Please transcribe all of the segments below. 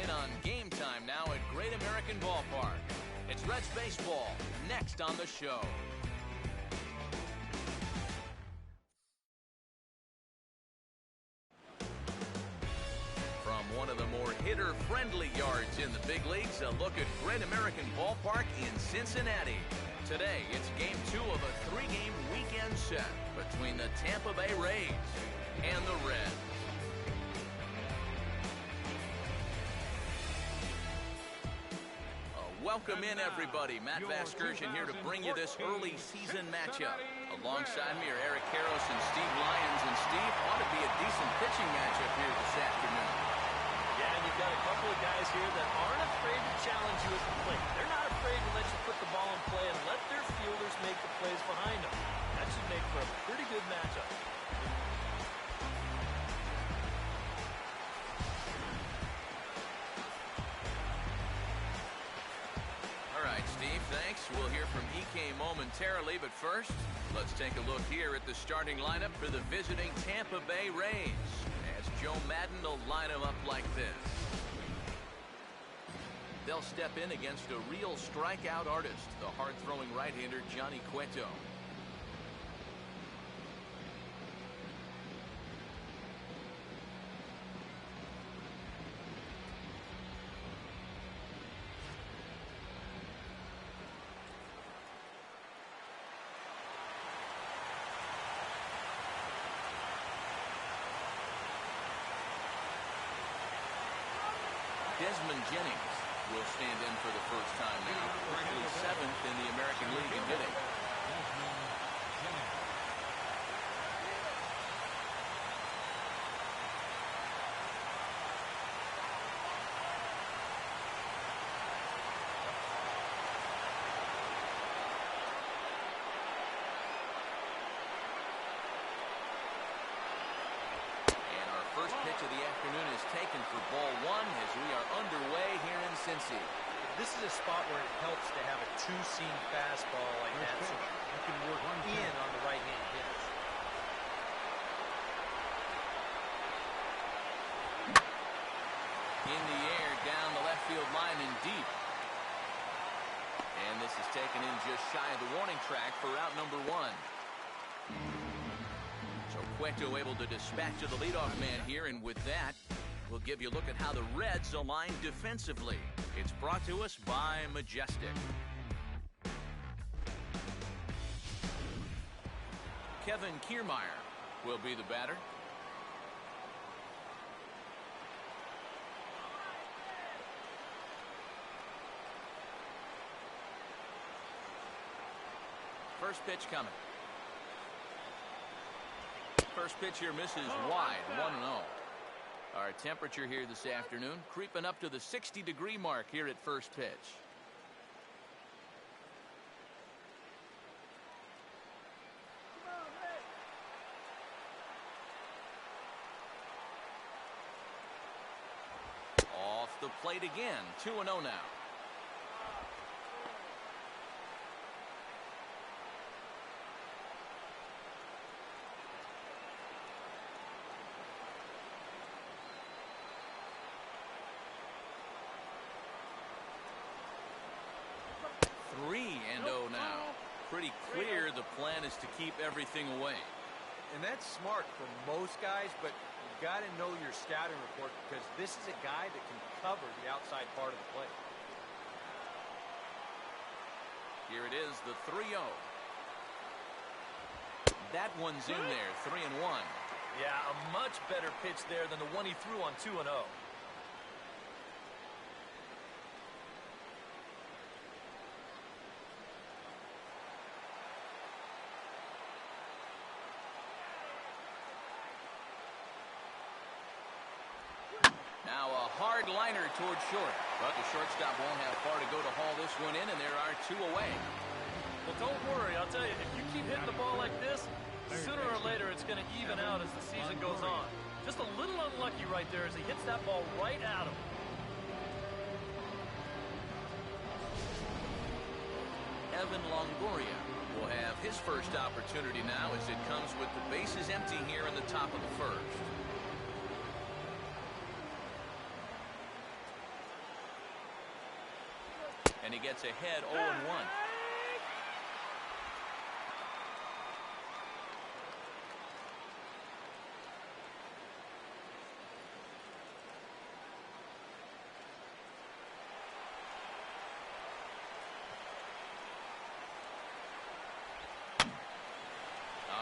in on Game Time now at Great American Ballpark. It's Reds baseball next on the show. From one of the more hitter-friendly yards in the big leagues, a look at Great American Ballpark in Cincinnati. Today, it's Game 2 of a 3-game weekend set between the Tampa Bay Rays and the Reds. Welcome in, everybody. Matt Vasgersian here to bring you this early season matchup. Alongside me are Eric Karros and Steve Lyons. And Steve, ought to be a decent pitching matchup here this afternoon. Yeah, and you've got a couple of guys here that aren't afraid to challenge you at the plate. They're not afraid to let you put the ball in play and let their fielders make the plays behind them. That should make for a pretty good matchup. Steve, thanks. We'll hear from EK momentarily, but first, let's take a look here at the starting lineup for the visiting Tampa Bay Rays. As Joe Madden will line them up like this. They'll step in against a real strikeout artist, the hard-throwing right-hander Johnny Cueto. Desmond Jennings will stand in for the first time now, currently 7th in the American League in hitting. First pitch of the afternoon is taken for ball 1 as we are underway here in Cincy. This is a spot where it helps to have a two-seam fastball like that so you can work in on the right-hand hitters. In the air, down the left field line and deep. And this is taken in just shy of the warning track for out number 1. Cueto able to dispatch to the leadoff man here, and with that, we'll give you a look at how the Reds align defensively. It's brought to us by Majestic. Kevin Kiermaier will be the batter. First pitch coming. First pitch here misses wide, 1-0. Our temperature here this afternoon creeping up to the 60-degree mark here at first pitch. Off the plate again, 2-0 now. Pretty clear the plan is to keep everything away. And that's smart for most guys, but you've got to know your scouting report because this is a guy that can cover the outside part of the plate. Here it is, the 3-0. That one's in there, 3-1. Yeah, a much better pitch there than the one he threw on 2-0. Now a hard liner towards short, but the shortstop won't have far to go to haul this one in, and there are 2 away. Well, don't worry. I'll tell you, if you keep hitting the ball like this, sooner or later it's going to even out as the season goes on. Just a little unlucky right there as he hits that ball right at him. Evan Longoria will have his first opportunity now as it comes with the bases empty here in the top of the first. And he gets ahead 0-1.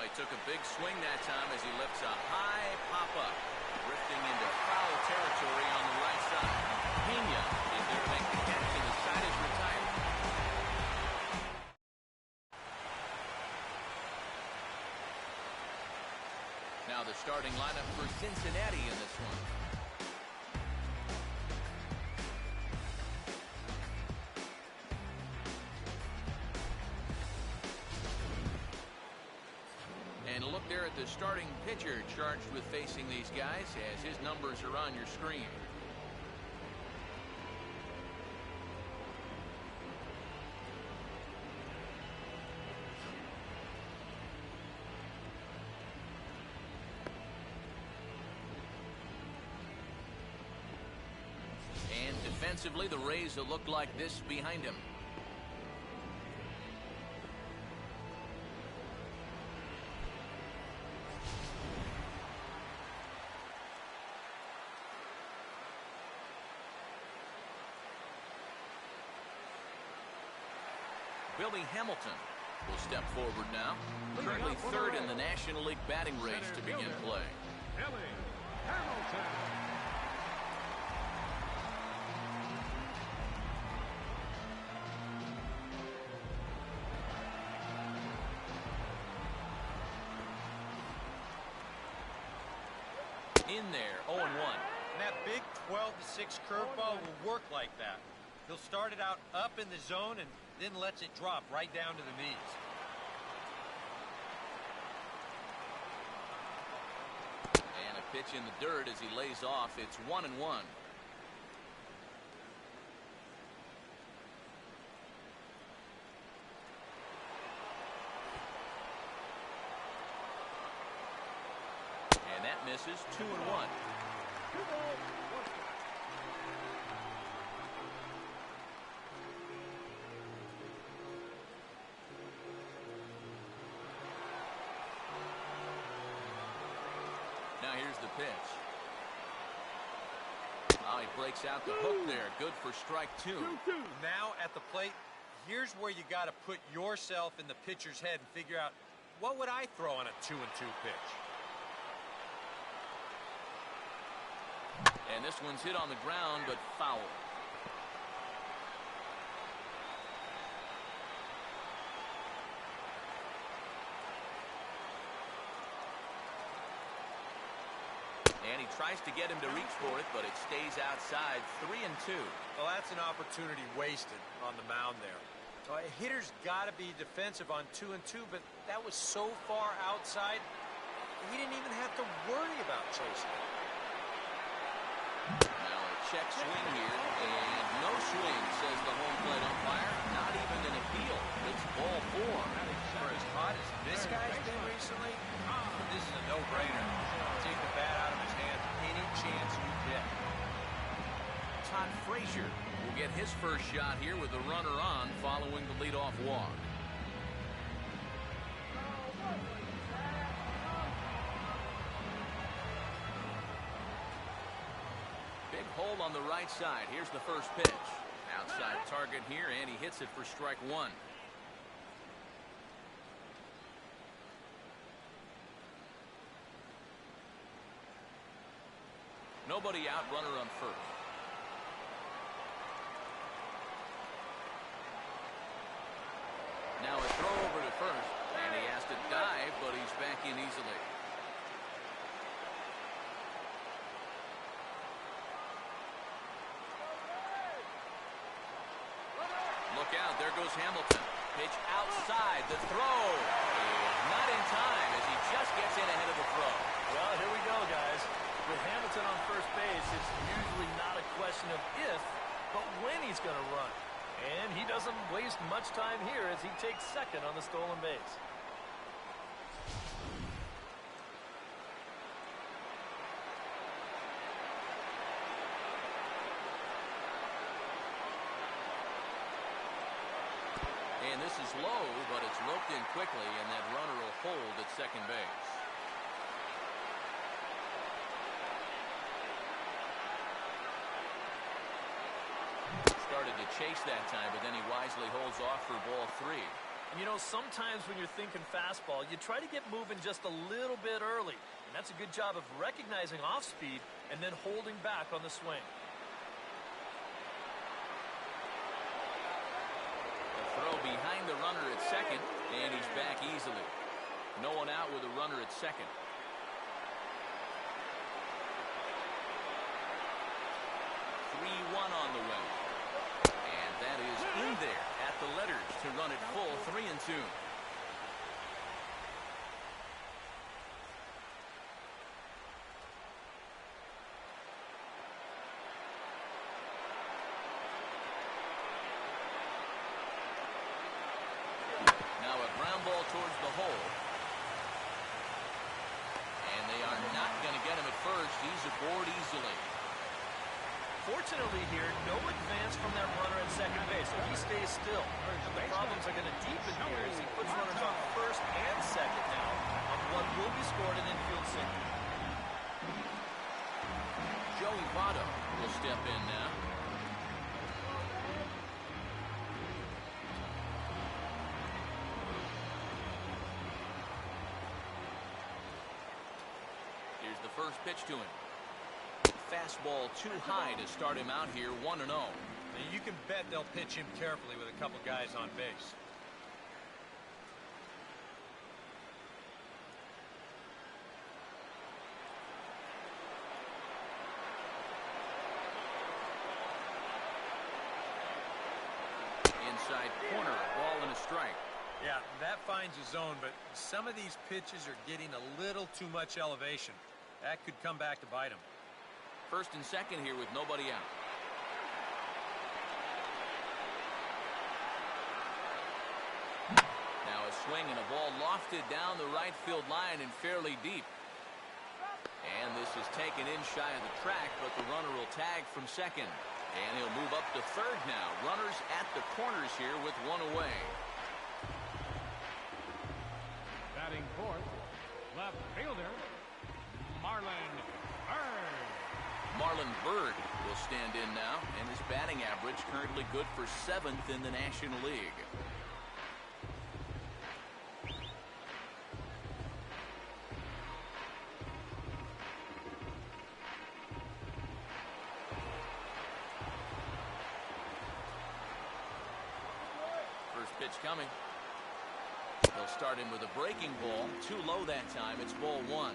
He took a big swing that time as he lifts a high pop-up, drifting into foul territory on the right side. Pena is there to make the catch, and the side is retired. Now the starting lineup for Cincinnati in this one. And look there at the starting pitcher charged with facing these guys as his numbers are on your screen. And defensively, the Rays will look like this behind him. Billy Hamilton will step forward now. Currently third in the National League batting race to begin play. Billy Hamilton. In there, 0-1. And that big 12-6 curveball will work like that. He'll start it out up in the zone and then lets it drop right down to the knees. And a pitch in the dirt as he lays off. It's 1-1. And that misses. 2-1. Now here's the pitch. Oh, he breaks out the hook there. Good for strike 2. Now at the plate, here's where you got to put yourself in the pitcher's head and figure out, what would I throw on a 2-2 pitch? And this one's hit on the ground, but foul. And he tries to get him to reach for it, but it stays outside. 3-2. Well, that's an opportunity wasted on the mound there. A hitter's got to be defensive on 2-2, but that was so far outside, he didn't even have to worry about chasing it. Now a check swing here, and no swing, says the home plate umpire. Not even an appeal. It's ball 4. For as hot as this guy's been recently, this is a no-brainer. Take the bat out of his hands any chance you get. Todd Frazier will get his first shot here with the runner on following the leadoff walk. Big hole on the right side. Here's the first pitch. Outside target here, and he hits it for strike 1. Nobody out, runner on first. Now a throw over to first, and he has to dive, but he's back in easily. Look out, there goes Hamilton. Pitch outside, the throw is not in time as he just gets in ahead of the throw. Well, here we go, guys. With Hamilton on first base, it's usually not a question of if, but when he's going to run. And he doesn't waste much time here as he takes second on the stolen base. is low, but it's roped in quickly, and that runner will hold at second base. Started to chase that time, but then he wisely holds off for ball 3. You know, sometimes when you're thinking fastball, you try to get moving just a little bit early. And that's a good job of recognizing off speed and then holding back on the swing. A throw behind the runner at second, and he's back easily. No one out with a runner at second. On the way. And that is in there at the letters to run it full 3-2. Now a ground ball towards the hole. And they are not going to get him at first. He's aboard easily. Fortunately here, no advance from that runner at second base, so he stays still. The problems are going to deepen here as he puts runners on first and second now on what will be scored an infield single. Joey Votto will step in now. Here's the first pitch to him. Fastball too high to start him out here 1-0. You can bet they'll pitch him carefully with a couple guys on base. Inside corner, ball and a strike. Yeah, that finds a zone, but some of these pitches are getting a little too much elevation. That could come back to bite him. First and second here with nobody out. Now a swing and a ball lofted down the right field line and fairly deep. And this is taken in shy of the track, but the runner will tag from second. And he'll move up to third now. Runners at the corners here with one away. Batting fourth, left fielder, Marlon Byrd. Marlon Byrd will stand in now, and his batting average currently good for 7th in the National League. First pitch coming. They'll start him with a breaking ball. Too low that time. It's ball 1.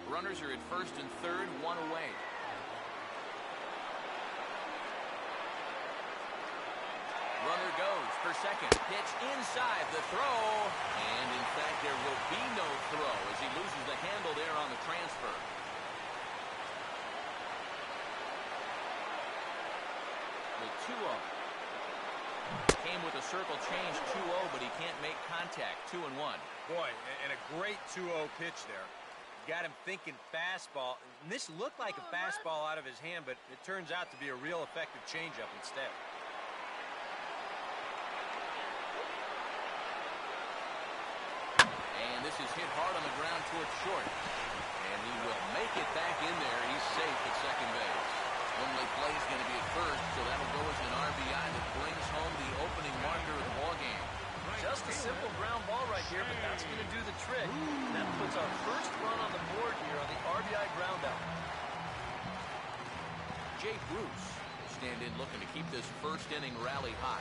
Runners are at first and third, one away. Runner goes for second. Pitch inside the throw. And in fact, there will be no throw as he loses the handle there on the transfer. The 2-0. Came with a circle change 2-0, but he can't make contact. 2-1. Boy, and a great 2-0 pitch there. Got him thinking fastball. And this looked like a fastball out of his hand, but it turns out to be a real effective changeup instead. And this is hit hard on the ground towards short. And he will make it back in there. He's safe at second base. Only play is going to be at first, so that'll go as an RBI that brings home the opening marker of the ballgame. Just a simple ground ball right here, but that's going to do the trick. And that puts our first run on the board here on the RBI ground out. Jay Bruce will stand in looking to keep this first inning rally high.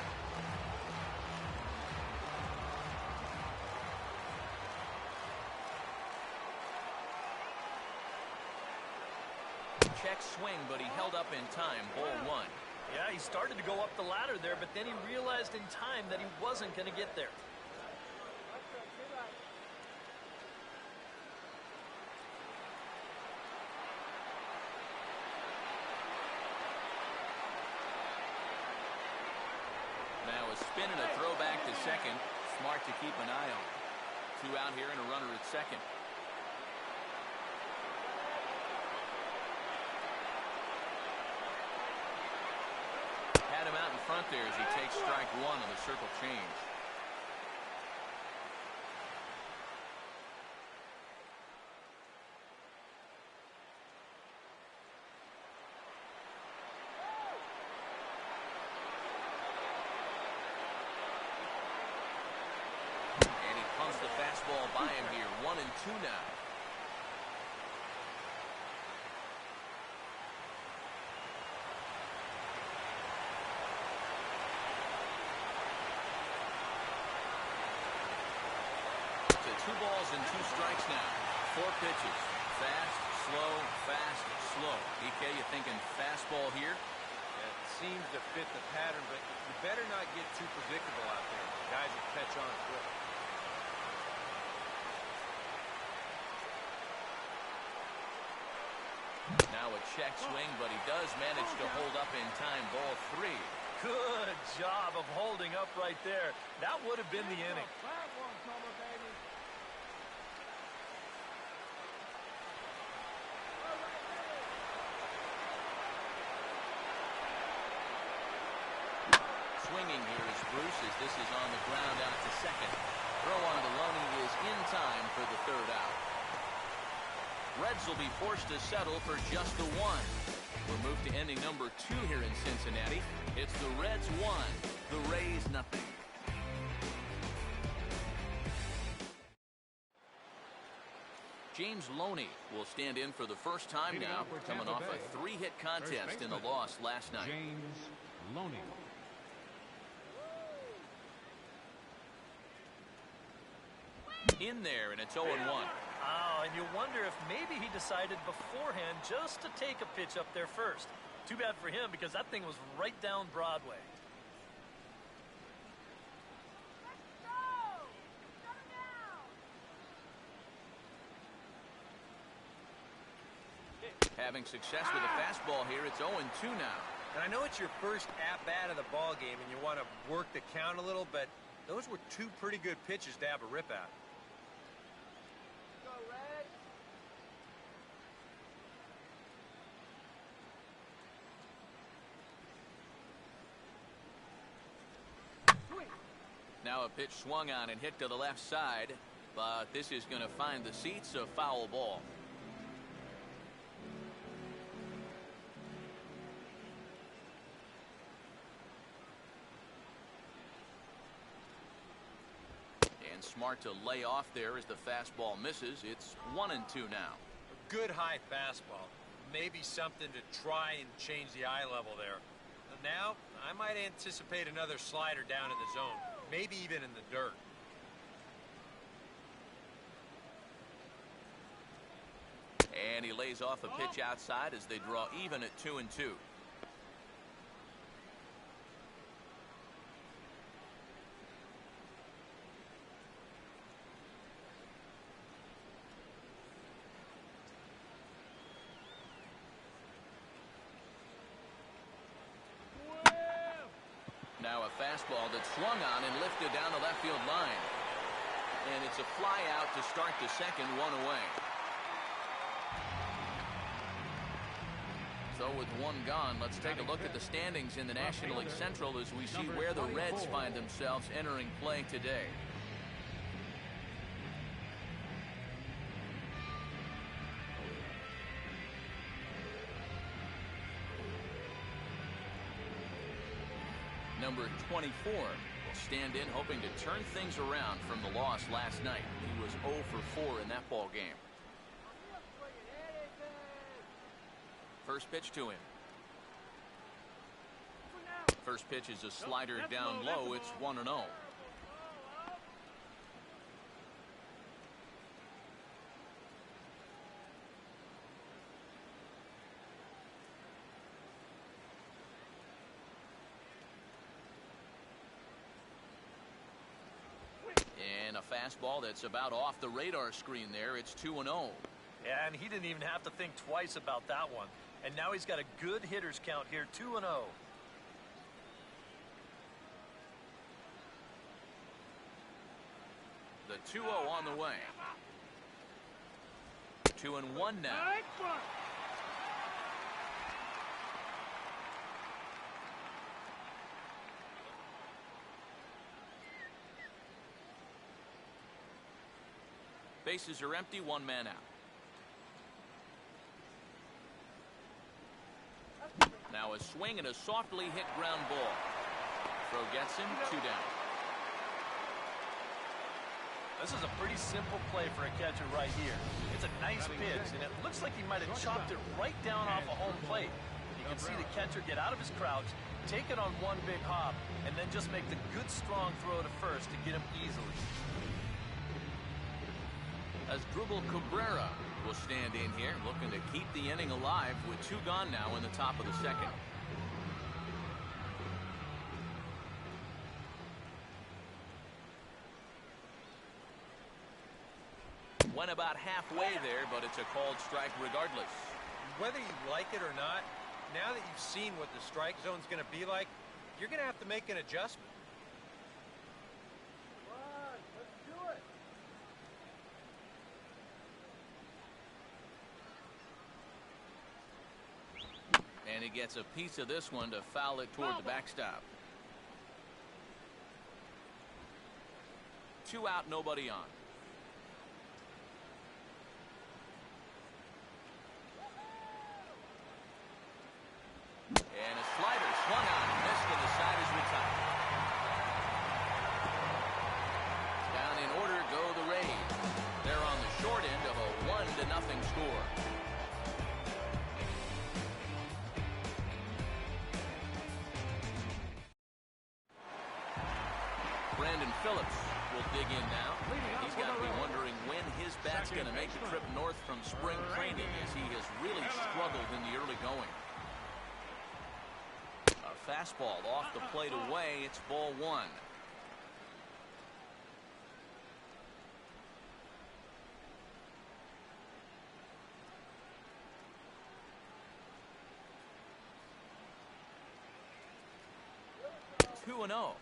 Check swing, but he held up in time. Ball 1. Yeah, he started to go up the ladder there, but then he realized in time that he wasn't going to get there. Now a spin and a throwback to second. Smart to keep an eye on. 2 out here and a runner at second. there as he takes strike one on the circle change. And he pumps the fastball by him here. 1-2 now. To 2 balls and 2 strikes now. 4 pitches. Fast, slow, fast, slow. EK, you thinking fastball here? Yeah, it seems to fit the pattern, but you better not get too predictable out there. Guys will catch on quick. Now a check swing, but he does manage to hold up in time. Ball 3. Good job of holding up right there. That would have been the inning. Swinging here is Bruce as this is on the ground out to second. Throw on Maloney is in time for the 3rd out. Reds will be forced to settle for just the 1. We'll move to ending number 2 here in Cincinnati. It's the Reds 1, the Rays nothing. James Loney will stand in for the first time now, coming off a 3-hit contest in the loss last night. James Loney. In there, and it's 0-1. Oh, and you wonder if maybe he decided beforehand just to take a pitch up there first. Too bad for him because that thing was right down Broadway. Having success with a fastball here, it's 0-2 now. And I know it's your first at-bat of the ball game and you want to work the count a little, but those were 2 pretty good pitches to have a rip at. Now a pitch swung on and hit to the left side, but this is going to find the seats, a foul ball. And smart to lay off there as the fastball misses. It's 1-2 now. A good high fastball. Maybe something to try and change the eye level there. And now, I might anticipate another slider down in the zone. Maybe even in the dirt. And he lays off a pitch outside as they draw even at 2-2. Now a fastball that's swung on and lifted down the left field line. And it's a fly out to start the second, 1 away. So with 1 gone, let's take a look at the standings in the National League Central as we see where the Reds find themselves entering play today. Number 24 will stand in hoping to turn things around from the loss last night. He was 0 for 4 in that ball game. First pitch to him. First pitch is a slider down low. It's 1-0. And a fastball that's about off the radar screen there. It's 2-0. Yeah, and he didn't even have to think twice about that one. And now he's got a good hitter's count here, 2-0. The 2-0 on the way. 2-1 now. Bases are empty, one man out. Now a swing and a softly hit ground ball. Throw gets him, 2 down. This is a pretty simple play for a catcher right here. It's a nice pitch, and it looks like he might have chopped it right down off a home plate. You can see the catcher get out of his crouch, take it on one big hop, and then just make the good, strong throw to first to get him easily. As Drupal Cabrera will stand in here, looking to keep the inning alive with 2 gone now in the top of the second. Went about halfway there, but it's a called strike regardless. Whether you like it or not, now that you've seen what the strike zone's going to be like, you're going to have to make an adjustment. Come on, let's do it. And he gets a piece of this one to foul it toward the backstop. 2 out, nobody on. And a slider swung on and missed, and the side is retired. Down in order go the Rays. They're on the short end of a 1-0 score. Brandon Phillips will dig in now. He's got to be wondering when his bat's going to make the trip north from spring training, as he has really struggled in the early going. A fastball off the plate away. It's ball 1. Two and 0.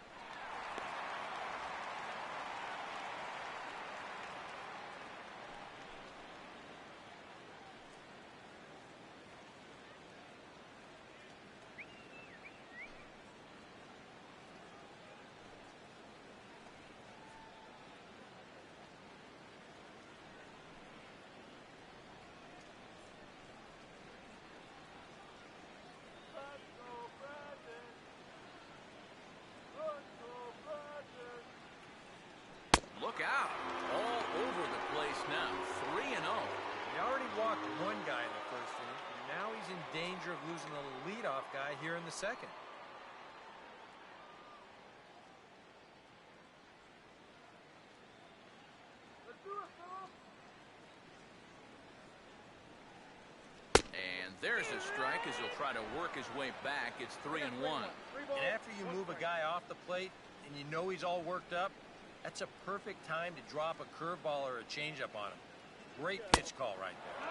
Look out. All over the place now. 3-0. He already walked one guy in the first inning, and now he's in danger of losing the leadoff guy here in the second. Let's do it, Philip. And there's a strike as he'll try to work his way back. It's 3-1. And after you move a guy off the plate and you know he's all worked up, that's a perfect time to drop a curveball or a changeup on him. Great pitch call right there.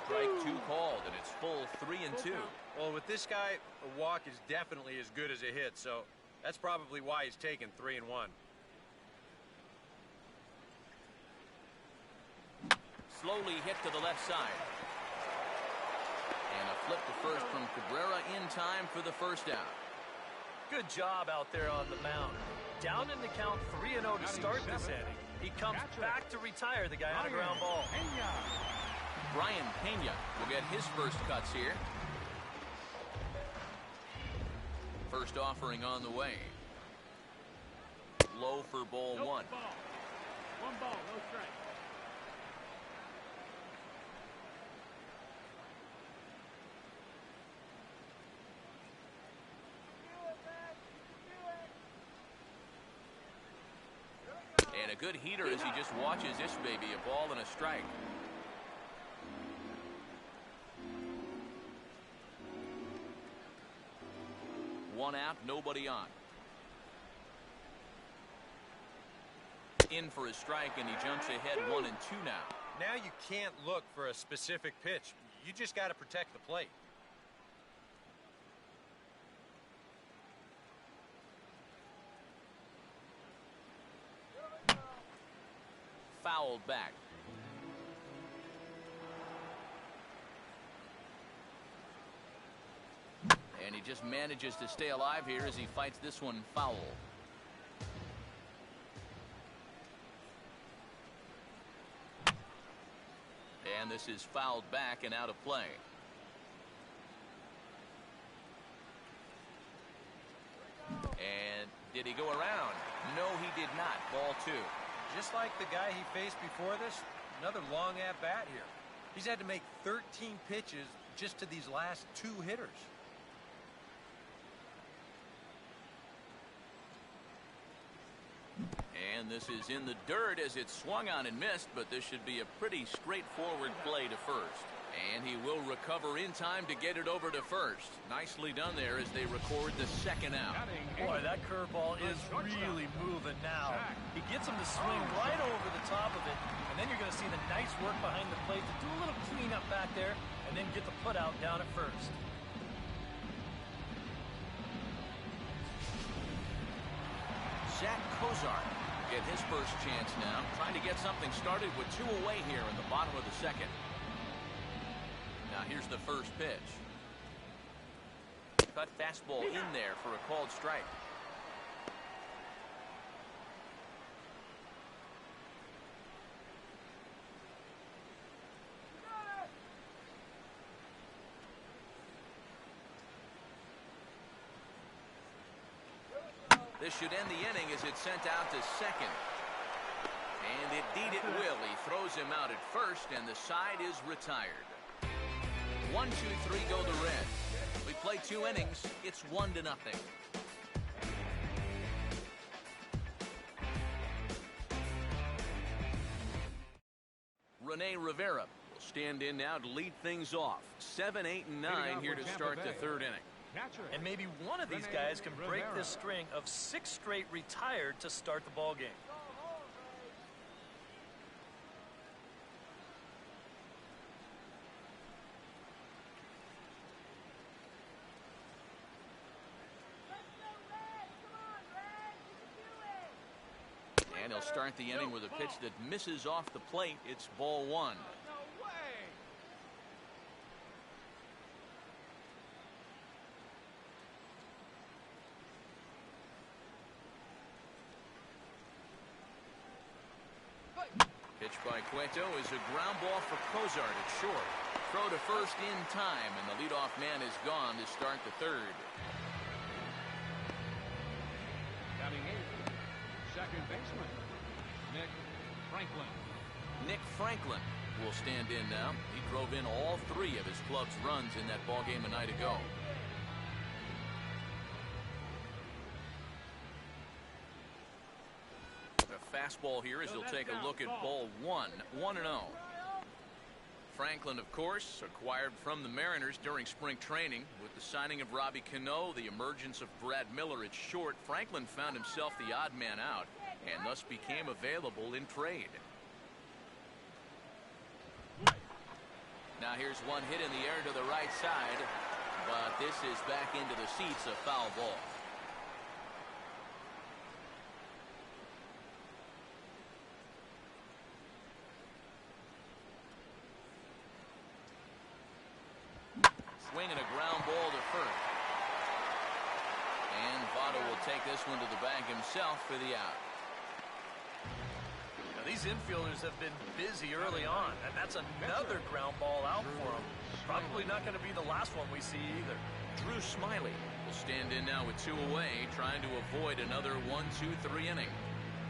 Strike 2 called, and it's full 3-2. Well, with this guy, a walk is definitely as good as a hit, so that's probably why he's taken 3-1. Slowly hit to the left side. And a flip to first from Cabrera in time for the first out. Good job out there on the mound. Down in the count 3-0 to start this inning. He comes back to retire the guy on a ground ball. Brian Pena will get his first cuts here. First offering on the way. Low for ball 1. 1 ball, no strike. And a good heater as he just watches this baby, a ball and a strike. One out, nobody on. In for a strike, and he jumps ahead 1-2 now. Now you can't look for a specific pitch. You just got to protect the plate. Fouled back. And he just manages to stay alive here as he fights this one foul. And this is fouled back and out of play. And did he go around? No, he did not. Ball 2. Just like the guy he faced before this, another long at-bat here. He's had to make 13 pitches just to these last 2 hitters. And this is in the dirt as it swung on and missed, but this should be a pretty straightforward play to first. And he will recover in time to get it over to first. Nicely done there as they record the second out. Boy, that curveball is really moving now. He gets him to swing right over the top of it, and then you're going to see the nice work behind the plate to do a little cleanup back there, and then get the put out down at first. Zach Kozar get his first chance now, trying to get something started with 2 away here in the bottom of the second. Now here's the first pitch. Cut fastball in there for a called strike. This should end the inning as it's sent out to second. And indeed it will. He throws him out at first, and the side is retired. 1, 2, 3 go the Reds. We play 2 innings. It's 1-0. Rene Rivera will stand in now to lead things off. 7, 8, and 9 here to start the 3rd inning. And maybe one of these guys can break this string of 6 straight retired to start the ball game. And he'll start the inning with a pitch that misses off the plate. It's ball 1. Pitch by Cueto is a ground ball for Cozart at short. Throw to first in time, and the leadoff man is gone to start the 3rd. Batting 8th, second baseman, Nick Franklin. Nick Franklin will stand in now. He drove in all 3 of his club's runs in that ball game a night ago. Fastball here as he'll take a look at ball 1. 1-0. Franklin, of course, acquired from the Mariners during spring training. With the signing of Robbie Cano, the emergence of Brad Miller at short, Franklin found himself the odd man out and thus became available in trade. Now here's one hit in the air to the right side, but this is back into the seats, a foul ball. Swinging a ground ball to first. And Votto will take this one to the bag himself for the out. Now, these infielders have been busy early on, and that's another ground ball out for them. Probably not going to be the last one we see either. Drew Smiley will stand in now with 2 away, trying to avoid another 1, 2, 3 inning.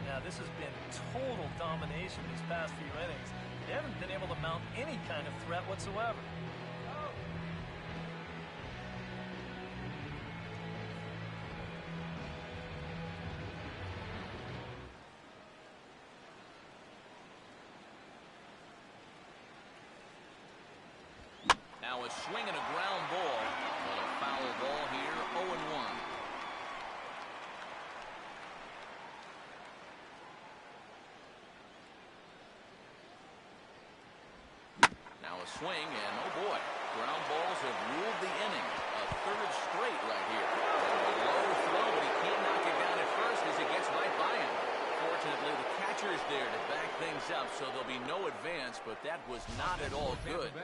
Now, this has been total domination these past few innings. They haven't been able to mount any kind of threat whatsoever. Now a swing and a ground ball. Well, a foul ball here, 0-1. Now a swing, and oh boy, ground balls have ruled the inning. A 3rd straight right here. A low throw, but he can't knock it down at first as it gets right by him. Fortunately, the catcher's there to back things up, so there'll be no advance, but that was not at all good.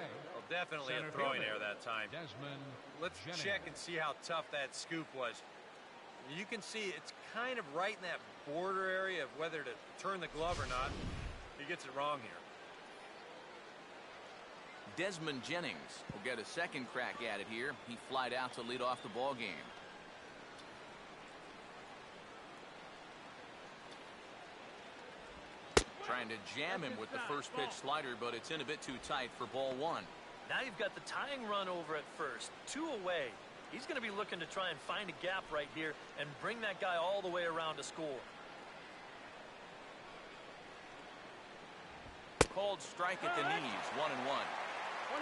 Definitely a throwing error that time. Let's check and see how tough that scoop was. You can see it's kind of right in that border area of whether to turn the glove or not. He gets it wrong here. Desmond Jennings will get a second crack at it here. He flied out to lead off the ball game. Trying to jam him with the first pitch slider, but it's in a bit too tight for ball one. Now you've got the tying run over at first. 2 away. He's going to be looking to try and find a gap right here and bring that guy all the way around to score. Called strike at the knees, 1-1. 1-1.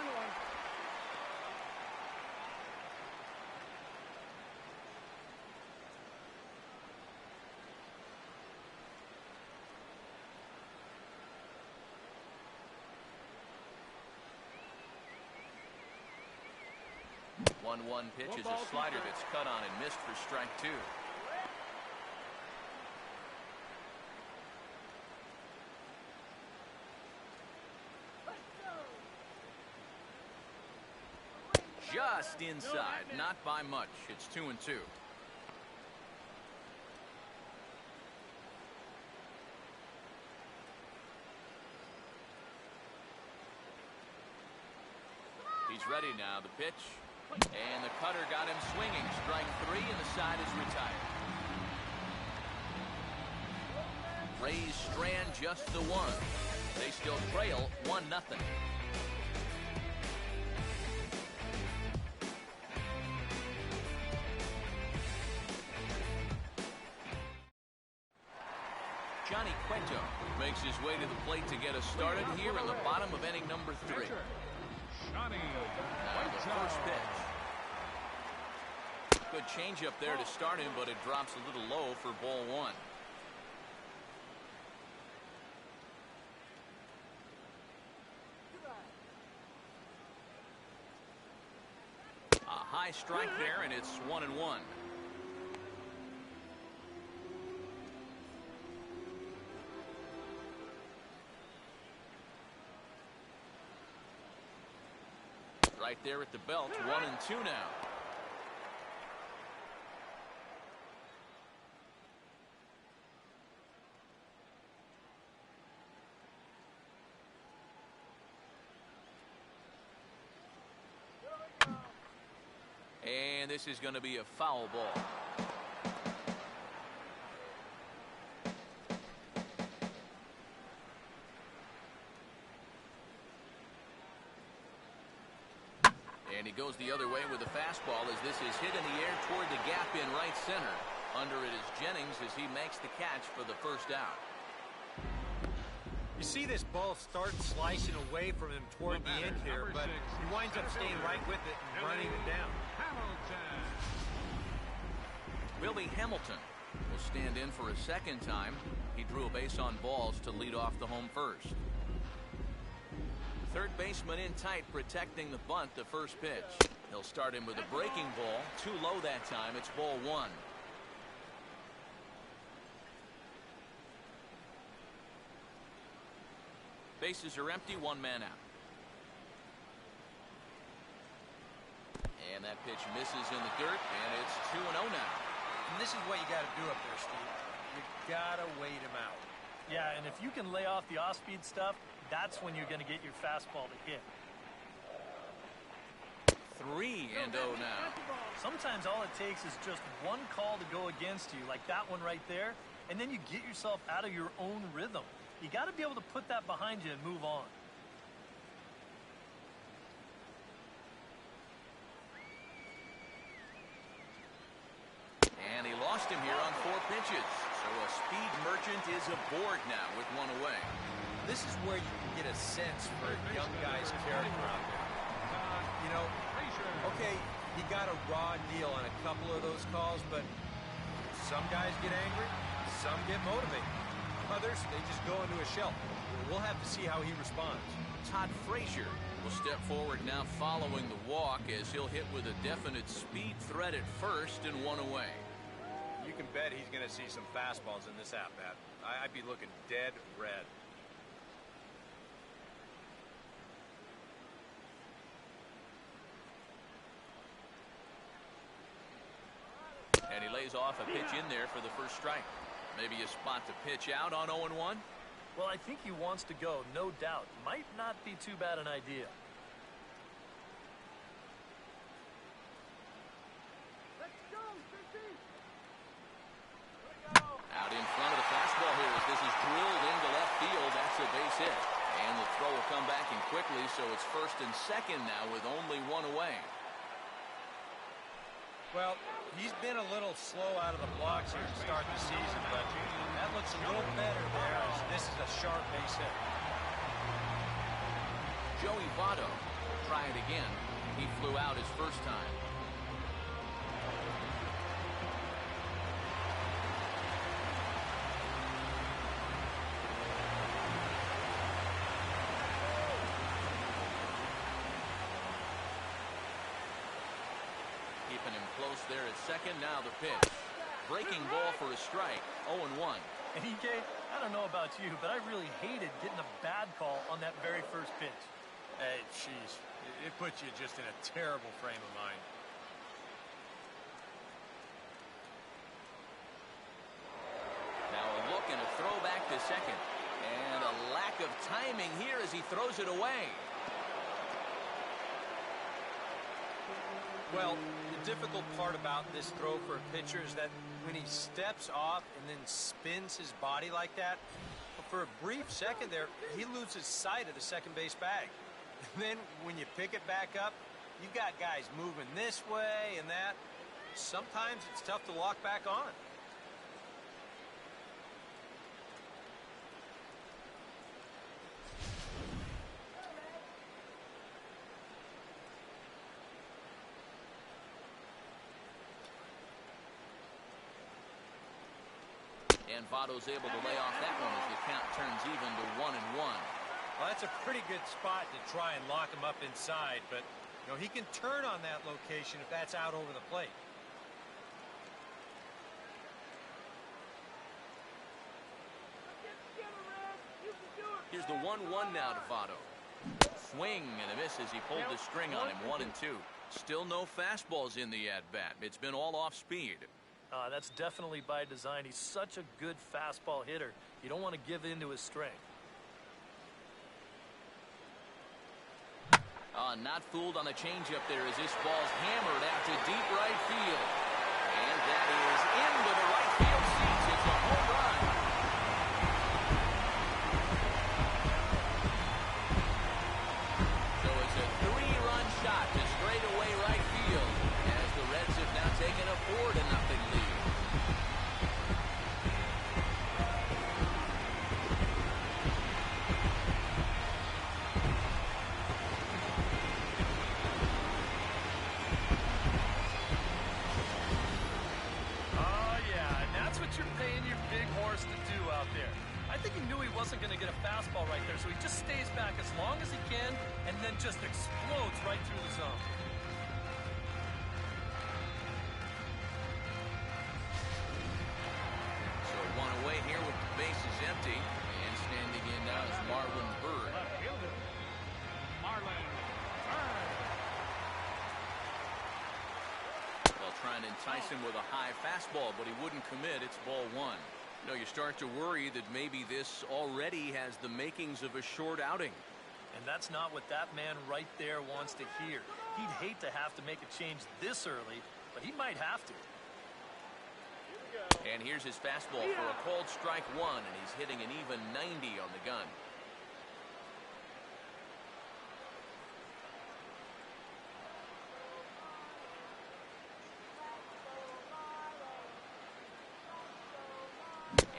1-1 pitch is a slider that's cut on and missed for strike 2. Just inside, not by much. It's 2-2. He's ready now. The pitch. And the cutter got him swinging. Strike 3, and the side is retired. Rays strand just the one. They still trail 1-0. Johnny Cueto makes his way to the plate to get us started here in the bottom of inning number 3. Johnny Now the first pitch. Good changeup there to start him, but it drops a little low for ball 1. A high strike there, and it's 1-1. Right there at the belt, 1-2 now. And this is going to be a foul ball. And he goes the other way with a fastball as this is hit in the air toward the gap in right center. Under it is Jennings as he makes the catch for the first out. You see this ball start slicing away from him toward the end here, but he winds up staying right with it and running it down. Willie Hamilton will stand in for a second time. He drew a base on balls to lead off the home first. Third baseman in tight, protecting the bunt. The first pitch. He'll start him with a breaking ball. Too low that time. It's ball 1. Bases are empty. 1 man out. And that pitch misses in the dirt, and it's 2-0 now. And this is what you got to do up there, Steve. You got to wait him out. Yeah, and if you can lay off the off-speed stuff, that's when you're going to get your fastball to hit. 3-0 now. Sometimes all it takes is just one call to go against you, like that one right there, and then you get yourself out of your own rhythm. You got to be able to put that behind you and move on. And he lost him here on 4 pitches. So a speed merchant is aboard now with 1 away. This is where you can get a sense for a young guy's character out there. You know, okay, he got a raw deal on a couple of those calls, but some guys get angry, some get motivated. Others, they just go into a shell. We'll have to see how he responds. Todd Frazier will step forward now following the walk as he'll hit with a definite speed threat at first and 1 away. You can bet he's going to see some fastballs in this at-bat. I'd be looking dead red. And he lays off a pitch in there for the first strike. Maybe a spot to pitch out on 0-1. Well, I think he wants to go, no doubt. Might not be too bad an idea. working quickly, so it's first and second now with only one away. Well, he's been a little slow out of the blocks here to start the season, but that looks a little better there as this is a sharp base hit. Joey Votto will try it again. He flew out his first time. Keeping him close there at second. Now the pitch. Breaking ball for a strike. 0-1. And EK, I don't know about you, but I really hated getting a bad call on that very first pitch. Hey, jeez. It puts you just in a terrible frame of mind. Now a look and a throw back to second. And a lack of timing here as he throws it away. Well, the difficult part about this throw for a pitcher is that when he steps off and then spins his body like that, for a brief second there, he loses sight of the second base bag. And then when you pick it back up, you've got guys moving this way and that. Sometimes it's tough to lock back on. And Votto's able to lay off that one as the count turns even to 1-1. Well, that's a pretty good spot to try and lock him up inside, but you know, he can turn on that location if that's out over the plate. Here's the 1-1 now to Votto. Swing and a miss as he pulled the string on him. 1-2. Still no fastballs in the at-bat. It's been all off speed. That's definitely by design. He's such a good fastball hitter. You don't want to give in to his strength. Not fooled on a changeup there as this ball's hammered out to deep right field. And that is into the right field seats. It's a home run. So it's a 3-run shot to straightaway right field as the Reds have now taken a 4-0 lead. Wasn't going to get a fastball right there, so he just stays back as long as he can and then just explodes right through the zone. So one away here with the bases empty, and standing in now is Marlon Byrd. Marlon Byrd. Well, trying to entice him with a high fastball, but he wouldn't commit. It's ball 1. You know, you start to worry that maybe this already has the makings of a short outing. And that's not what that man right there wants to hear. He'd hate to have to make a change this early, but he might have to. And here's his fastball for a called strike 1, and he's hitting an even 90 on the gun.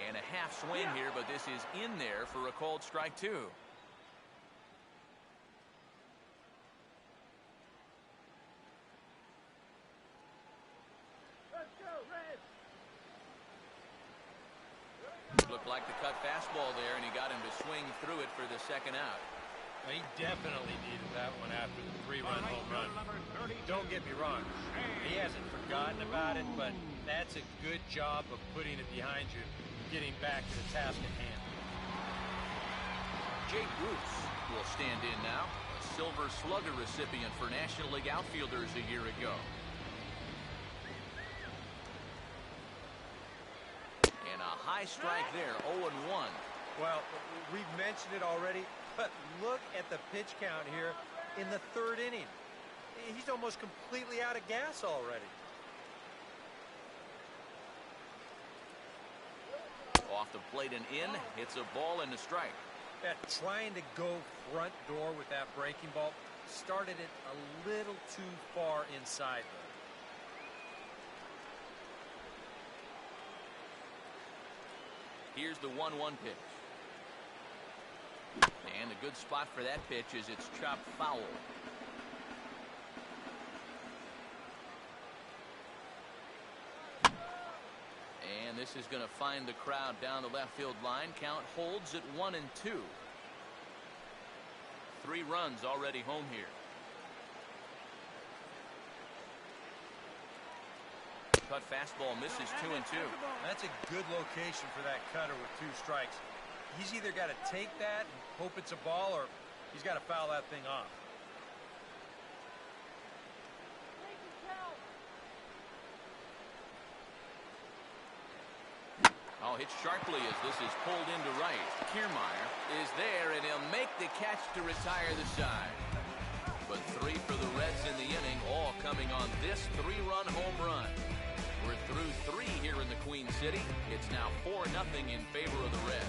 And a half swing here, but this is in there for a called strike 2. Let's go, Reds! Looked like the cut fastball there, and he got him to swing through it for the second out. He definitely needed that one after the 3-run home run. Don't get me wrong, he hasn't forgotten about it, but that's a good job of putting it behind you, getting back to the task at hand. Jake Bruce will stand in now, a Silver Slugger recipient for National League outfielders a year ago. And a high strike there, 0-1. Well, we've mentioned it already, but look at the pitch count here in the 3rd inning. He's almost completely out of gas already. Off the plate and in, hits a ball and a strike. Yeah, trying to go front door with that breaking ball started it a little too far inside, though. Here's the 1-1 pitch. And a good spot for that pitch is it's chopped foul. And this is going to find the crowd down the left field line. Count holds at 1-2. 3 runs already home here. Cut fastball misses 2-2. That's a good location for that cutter with 2 strikes. He's either got to take that and hope it's a ball, or he's got to foul that thing off. Oh, hit sharply as this is pulled into right. Kiermaier is there, and he'll make the catch to retire the side. But 3 for the Reds in the inning, all coming on this 3-run home run. We're through 3 here in the Queen City. It's now 4-0 in favor of the Reds.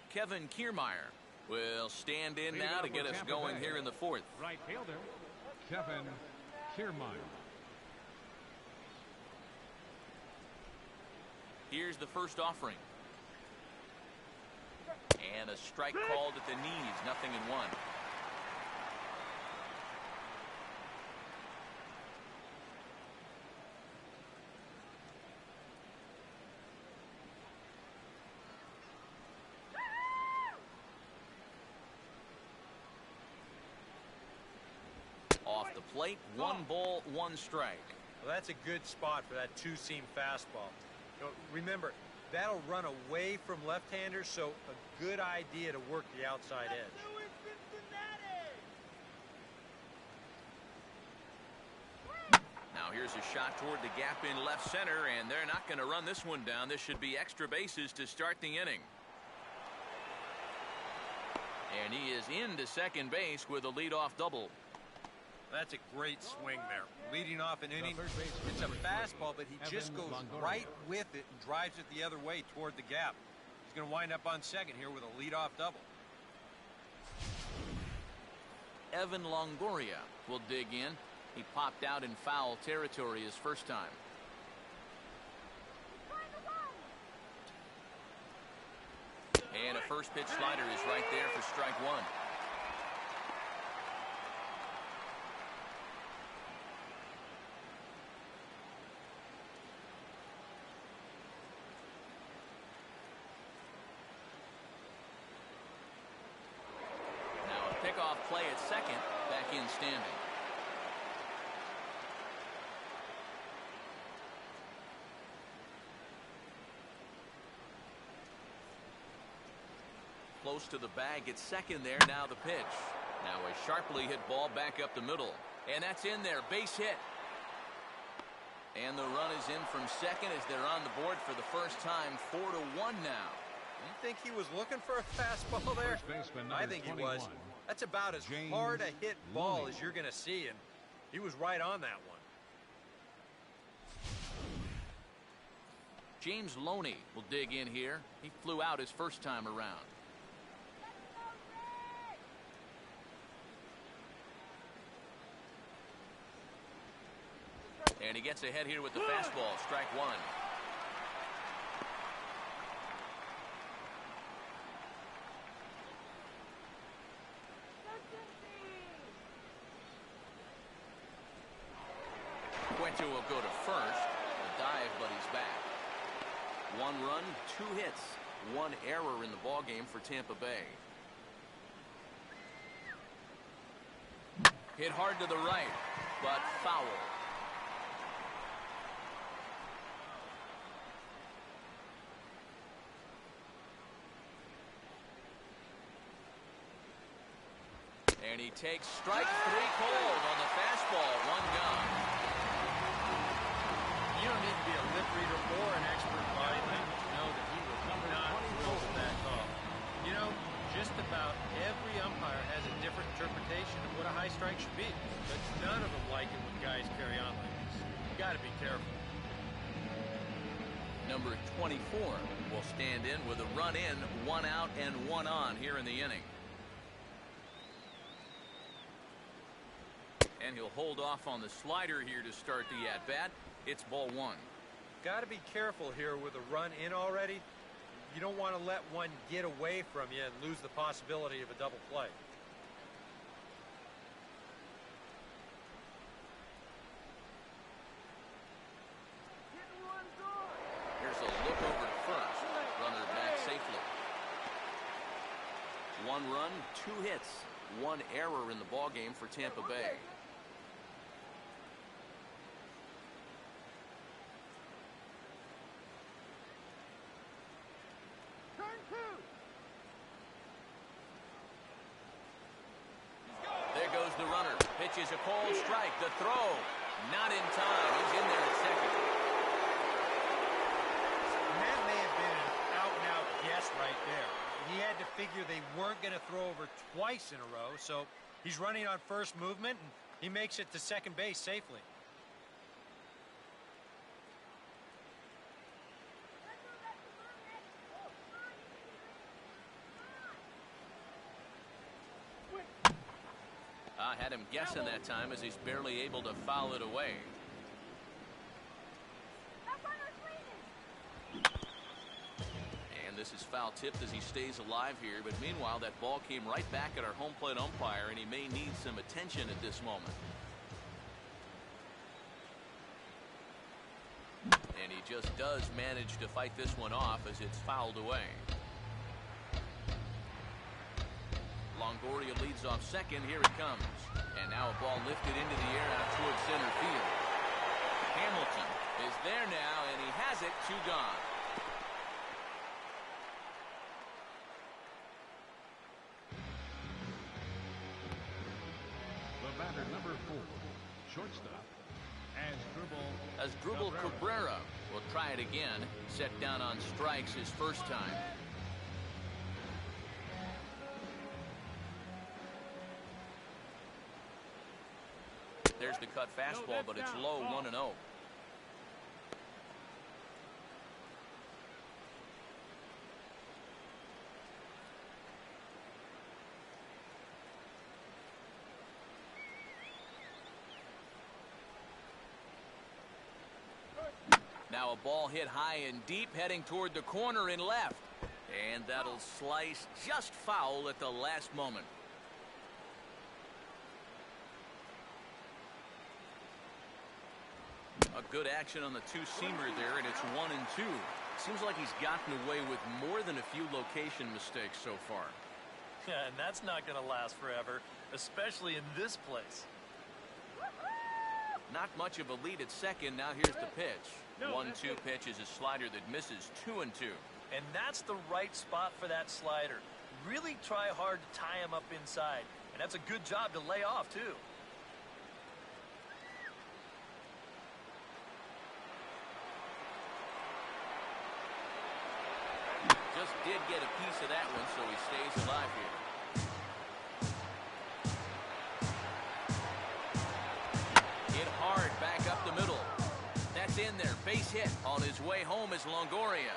Kevin Kiermaier will stand in now to get us going here in the 4th. Right fielder, Kevin Kiermaier. Here's the first offering. And a strike called at the knees, 0-1. Off the plate, 1 ball, 1 strike. Well, that's a good spot for that 2-seam fastball. You know, remember, that'll run away from left-handers, so a good idea to work the outside edge. Now here's a shot toward the gap in left center, and they're not going to run this one down. This should be extra bases to start the inning. And he is into second base with a leadoff double. That's a great swing there. Leading off an inning, it's a fastball, but he just goes right with it and drives it the other way toward the gap. He's going to wind up on second here with a leadoff double. Evan Longoria will dig in. He popped out in foul territory his first time. And a first pitch slider is right there for strike 1. Pickoff play at second, back in standing. Close to the bag at second there, now the pitch. Now a sharply hit ball back up the middle. And that's in there, base hit. And the run is in from second as they're on the board for the first time, 4-1 now. You think he was looking for a fastball there? I think he was. That's about as hard a hit ball as you're going to see, and he was right on that one. James Loney will dig in here. He flew out his first time around. And he gets ahead here with the fastball, strike 1. Cueto will go to first. A dive, but he's back. 1 run, 2 hits, 1 error in the ballgame for Tampa Bay. Hit hard to the right, but foul. And he takes strike 3 cold on the fastball, 1 gone. You don't need to be a lip reader or an expert in body language to know that he was not thrilled with that call. You know, just about every umpire has a different interpretation of what a high strike should be, but none of them like it when guys carry on like this. You got to be careful. Number 24 will stand in with a run in, 1 out and 1 on here in the inning. And he'll hold off on the slider here to start the at-bat. It's ball 1. Got to be careful here with a run in already. You don't want to let one get away from you and lose the possibility of a double play. Here's a look over to first. Runner back safely. 1 run, 2 hits, 1 error in the ballgame for Tampa Bay. There goes the runner. Pitches a cold strike. The throw. Not in time. He's in there at second. And that may have been an out-and-out guess right there. He had to figure they weren't going to throw over twice in a row, so he's running on first movement, and he makes it to second base safely. I had him guessing that time as he's barely able to foul it away. And this is foul tipped as he stays alive here, but meanwhile that ball came right back at our home plate umpire, and he may need some attention at this moment. And he just does manage to fight this one off as it's fouled away. Longoria leads off second. Here it comes. And now a ball lifted into the air out towards center field. Hamilton is there now, and he has it. 2 gone. The batter, number 4, shortstop, Asdrubal Cabrera will try it again. Set down on strikes his first time. There's the cut fastball, but it's low, 1-0. Now a ball hit high and deep, heading toward the corner in left. And that'll slice just foul at the last moment. A good action on the two-seamer there, and it's 1-2. Seems like he's gotten away with more than a few location mistakes so far. Yeah, and that's not going to last forever, especially in this place. Not much of a lead at second. Now here's the pitch. 1-2 pitch is a slider that misses. 2-2. And that's the right spot for that slider. Really try hard to tie him up inside. And that's a good job to lay off, too. Just did get a piece of that one, so he stays alive here. Hit hard back up the middle. That's in there. Base hit. On his way home is Longoria.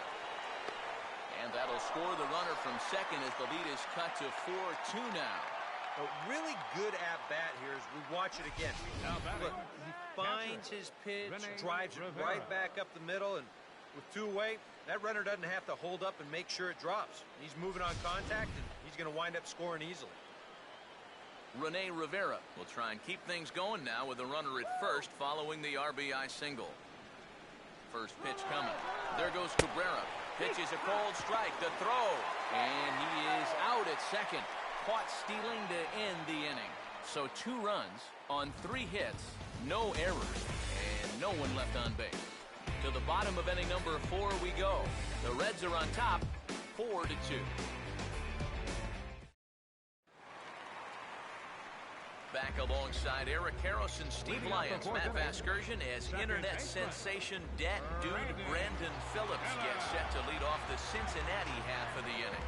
And that'll score the runner from second as the lead is cut to 4-2 now. A really good at-bat here as we watch it again. Look, he finds his pitch, drives it right back up the middle, and with 2 away, that runner doesn't have to hold up and make sure it drops. He's moving on contact, and he's going to wind up scoring easily. Rene Rivera will try and keep things going now with a runner at first following the RBI single. First pitch coming. There goes Cabrera. Pitches a cold strike. The throw. And he is out at second. Caught stealing to end the inning. So 2 runs on 3 hits. No errors. And no one left on base. To the bottom of inning number 4 we go. The Reds are on top, 4-2. Back alongside Eric Karros and Steve Lyons, Matt Vasgersian, as internet sensation debt dude Brandon Phillips gets set to lead off the Cincinnati half of the inning.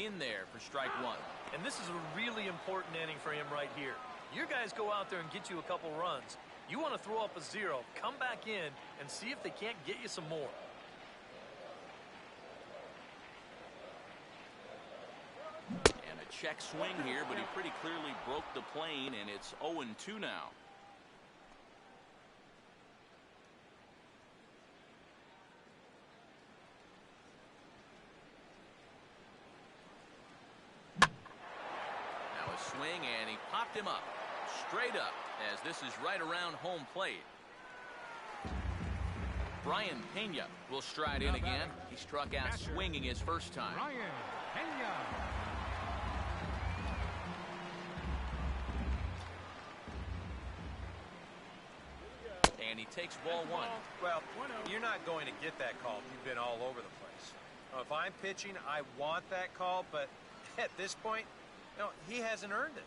in there for strike one. And this is a really important inning for him right here. Your guys go out there and get you a couple runs. You want to throw up a 0, come back in, and see if they can't get you some more. And a check swing here, but he pretty clearly broke the plane, and it's 0-2 now. Now a swing, and he popped him up. Straight up, as this is right around home plate. Brian Pena will stride in again. He struck out swinging his first time. Brian Pena. And he takes ball one. Well, you're not going to get that call if you've been all over the place. Now, if I'm pitching, I want that call, but at this point, he hasn't earned it.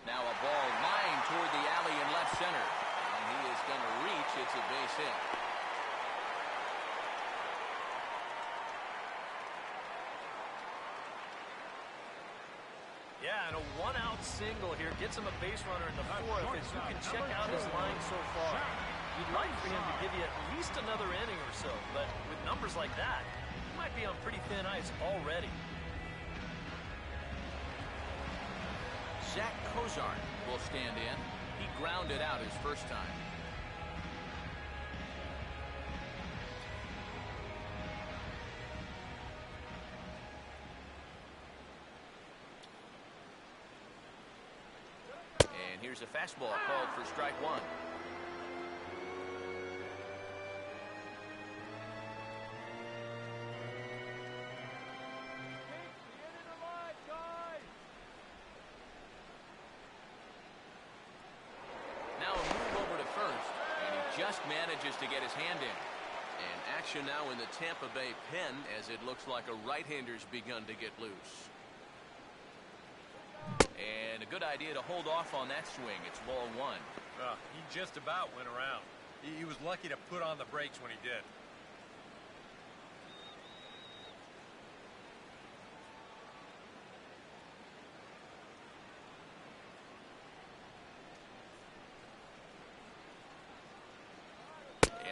Now a ball lined toward the alley in left center. And he is going to reach. It's a base hit. Yeah, and a one-out single here gets him a base runner in the fourth as you can check out his line so far. You'd like for him to give you at least another inning or so, but with numbers like that, he might be on pretty thin ice already. Zach Kozar will stand in. He grounded out his first time. And here's a fastball called for strike one. Just manages to get his hand in. And action now in the Tampa Bay pen as it looks like a right-hander's begun to get loose. And a good idea to hold off on that swing. It's ball one. He just about went around. He was lucky to put on the brakes when he did.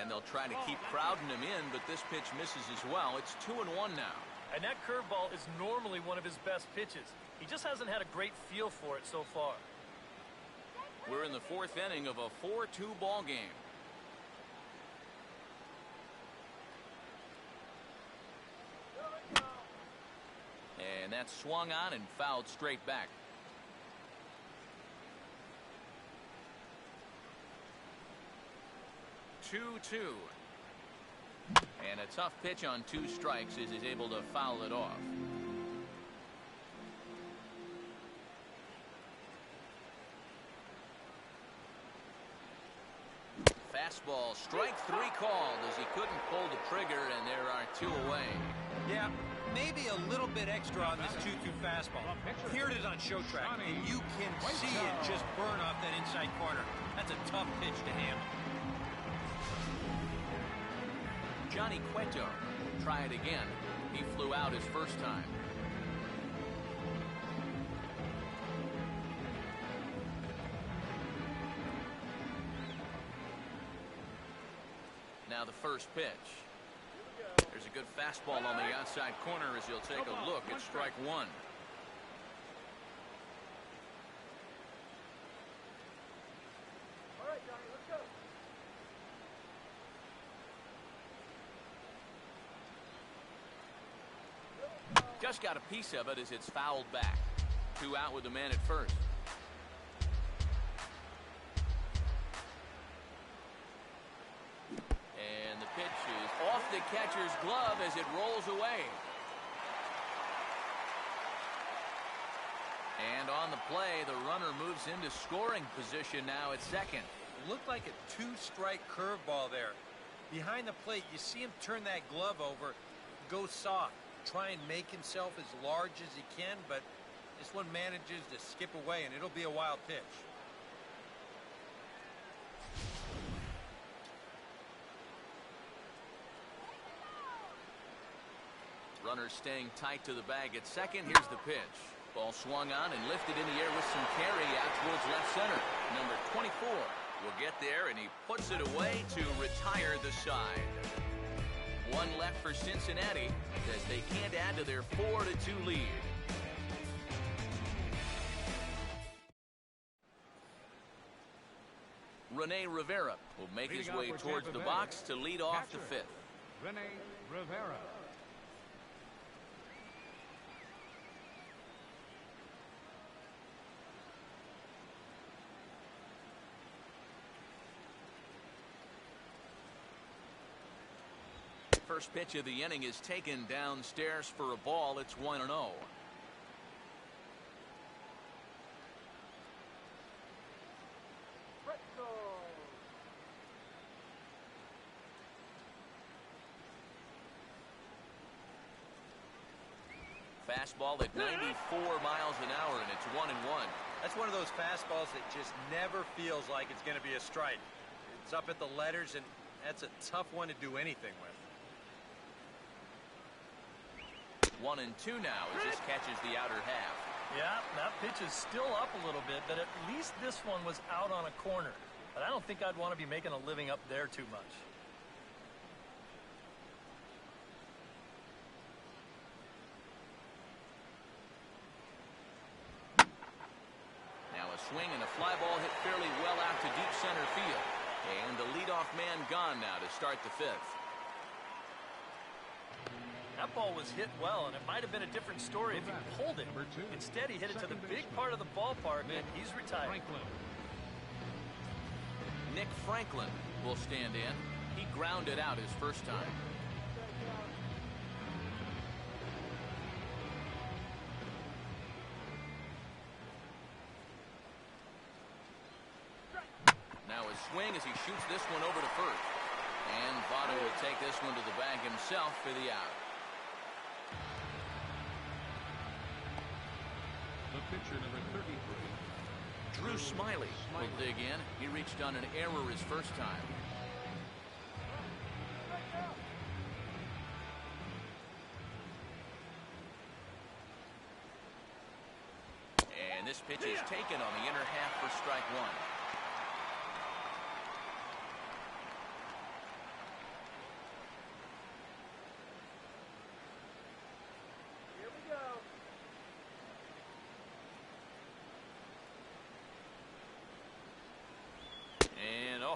And they'll try to keep crowding him in, but this pitch misses as well. It's 2-1 now. And that curveball is normally one of his best pitches. He just hasn't had a great feel for it so far. We're in the fourth inning of a 4-2 ball game. And that's swung on and fouled straight back. Two. And a tough pitch on 2 strikes as he's able to foul it off. Fastball, strike 3 called as he couldn't pull the trigger, and there are 2 away. Yeah, maybe a little bit extra on this 2-2 fastball. Here it is on show track, and you can see it just burn off that inside corner. That's a tough pitch to handle. Johnny Cueto will try it again. He flew out his first time. Now the first pitch. There's a good fastball on the outside corner as he'll take a look at strike one. All right, Johnny, let's go. Just got a piece of it as it's fouled back. 2 out with the man at first. And the pitch is off the catcher's glove as it rolls away. And on the play, the runner moves into scoring position now at second. It looked like a 2-strike curveball there. Behind the plate, you see him turn that glove over, go soft, try and make himself as large as he can, but this one manages to skip away, and it'll be a wild pitch. Runner staying tight to the bag at second. Here's the pitch. Ball swung on and lifted in the air with some carry out towards left center. Number 24 will get there, and he puts it away to retire the side. One left for Cincinnati as they can't add to their 4-2 lead. Rene Rivera will make his way towards the box to lead off the fifth. Rene Rivera. First pitch of the inning is taken downstairs for a ball. It's 1-0. Fastball at 94 miles an hour, and it's 1-1. That's one of those fastballs that just never feels like it's going to be a strike. It's up at the letters, and that's a tough one to do anything with. 1-2 now as this catches the outer half. Yeah, that pitch is still up a little bit, but at least this one was out on a corner. But I don't think I'd want to be making a living up there too much. Now a swing and a fly ball hit fairly well out to deep center field. And the leadoff man gone now to start the fifth. That ball was hit well, and it might have been a different story if he pulled it. Instead, he hit it to the big part of the ballpark, and he's retired. Nick Franklin will stand in. He grounded out his first time. Now a swing as he shoots this one over to first. And Votto will take this one to the bag himself for the out. The pitcher, number 33. Drew Smiley will dig in. He reached on an error his first time. And this pitch is taken on the inner half for strike one.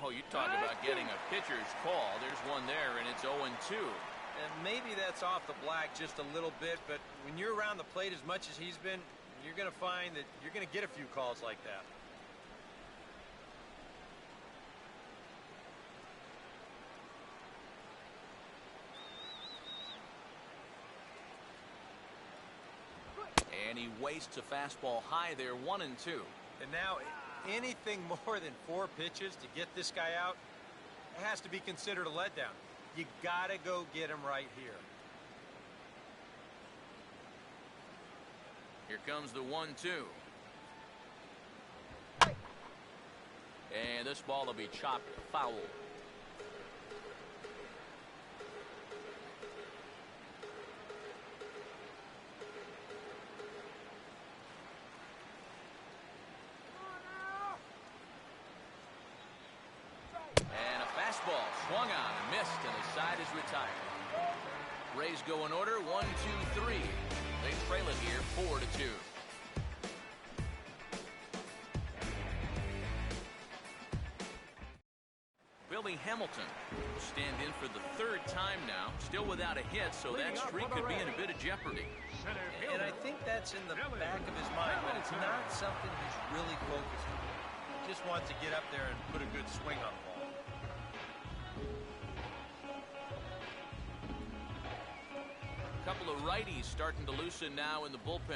Oh, you talk about getting a pitcher's call. There's one there, and it's 0-2. And maybe that's off the black just a little bit, but when you're around the plate as much as he's been, you're going to find that you're going to get a few calls like that. And he wastes a fastball high there, 1-2. And now anything more than 4 pitches to get this guy out, it has to be considered a letdown. You got to go get him right here. Here comes the 1-2. And this ball will be chopped foul. Swung on and missed, and the side is retired. Rays go in order, 1-2-3. They trail it here, 4-2. Billy Hamilton will stand in for the 3rd time now, still without a hit, so that streak could be in a bit of jeopardy. And I think that's in the back of his mind, but it's not something he's really focused on. He just wants to get up there and put a good swing on the ball. Couple of righties starting to loosen now in the bullpen.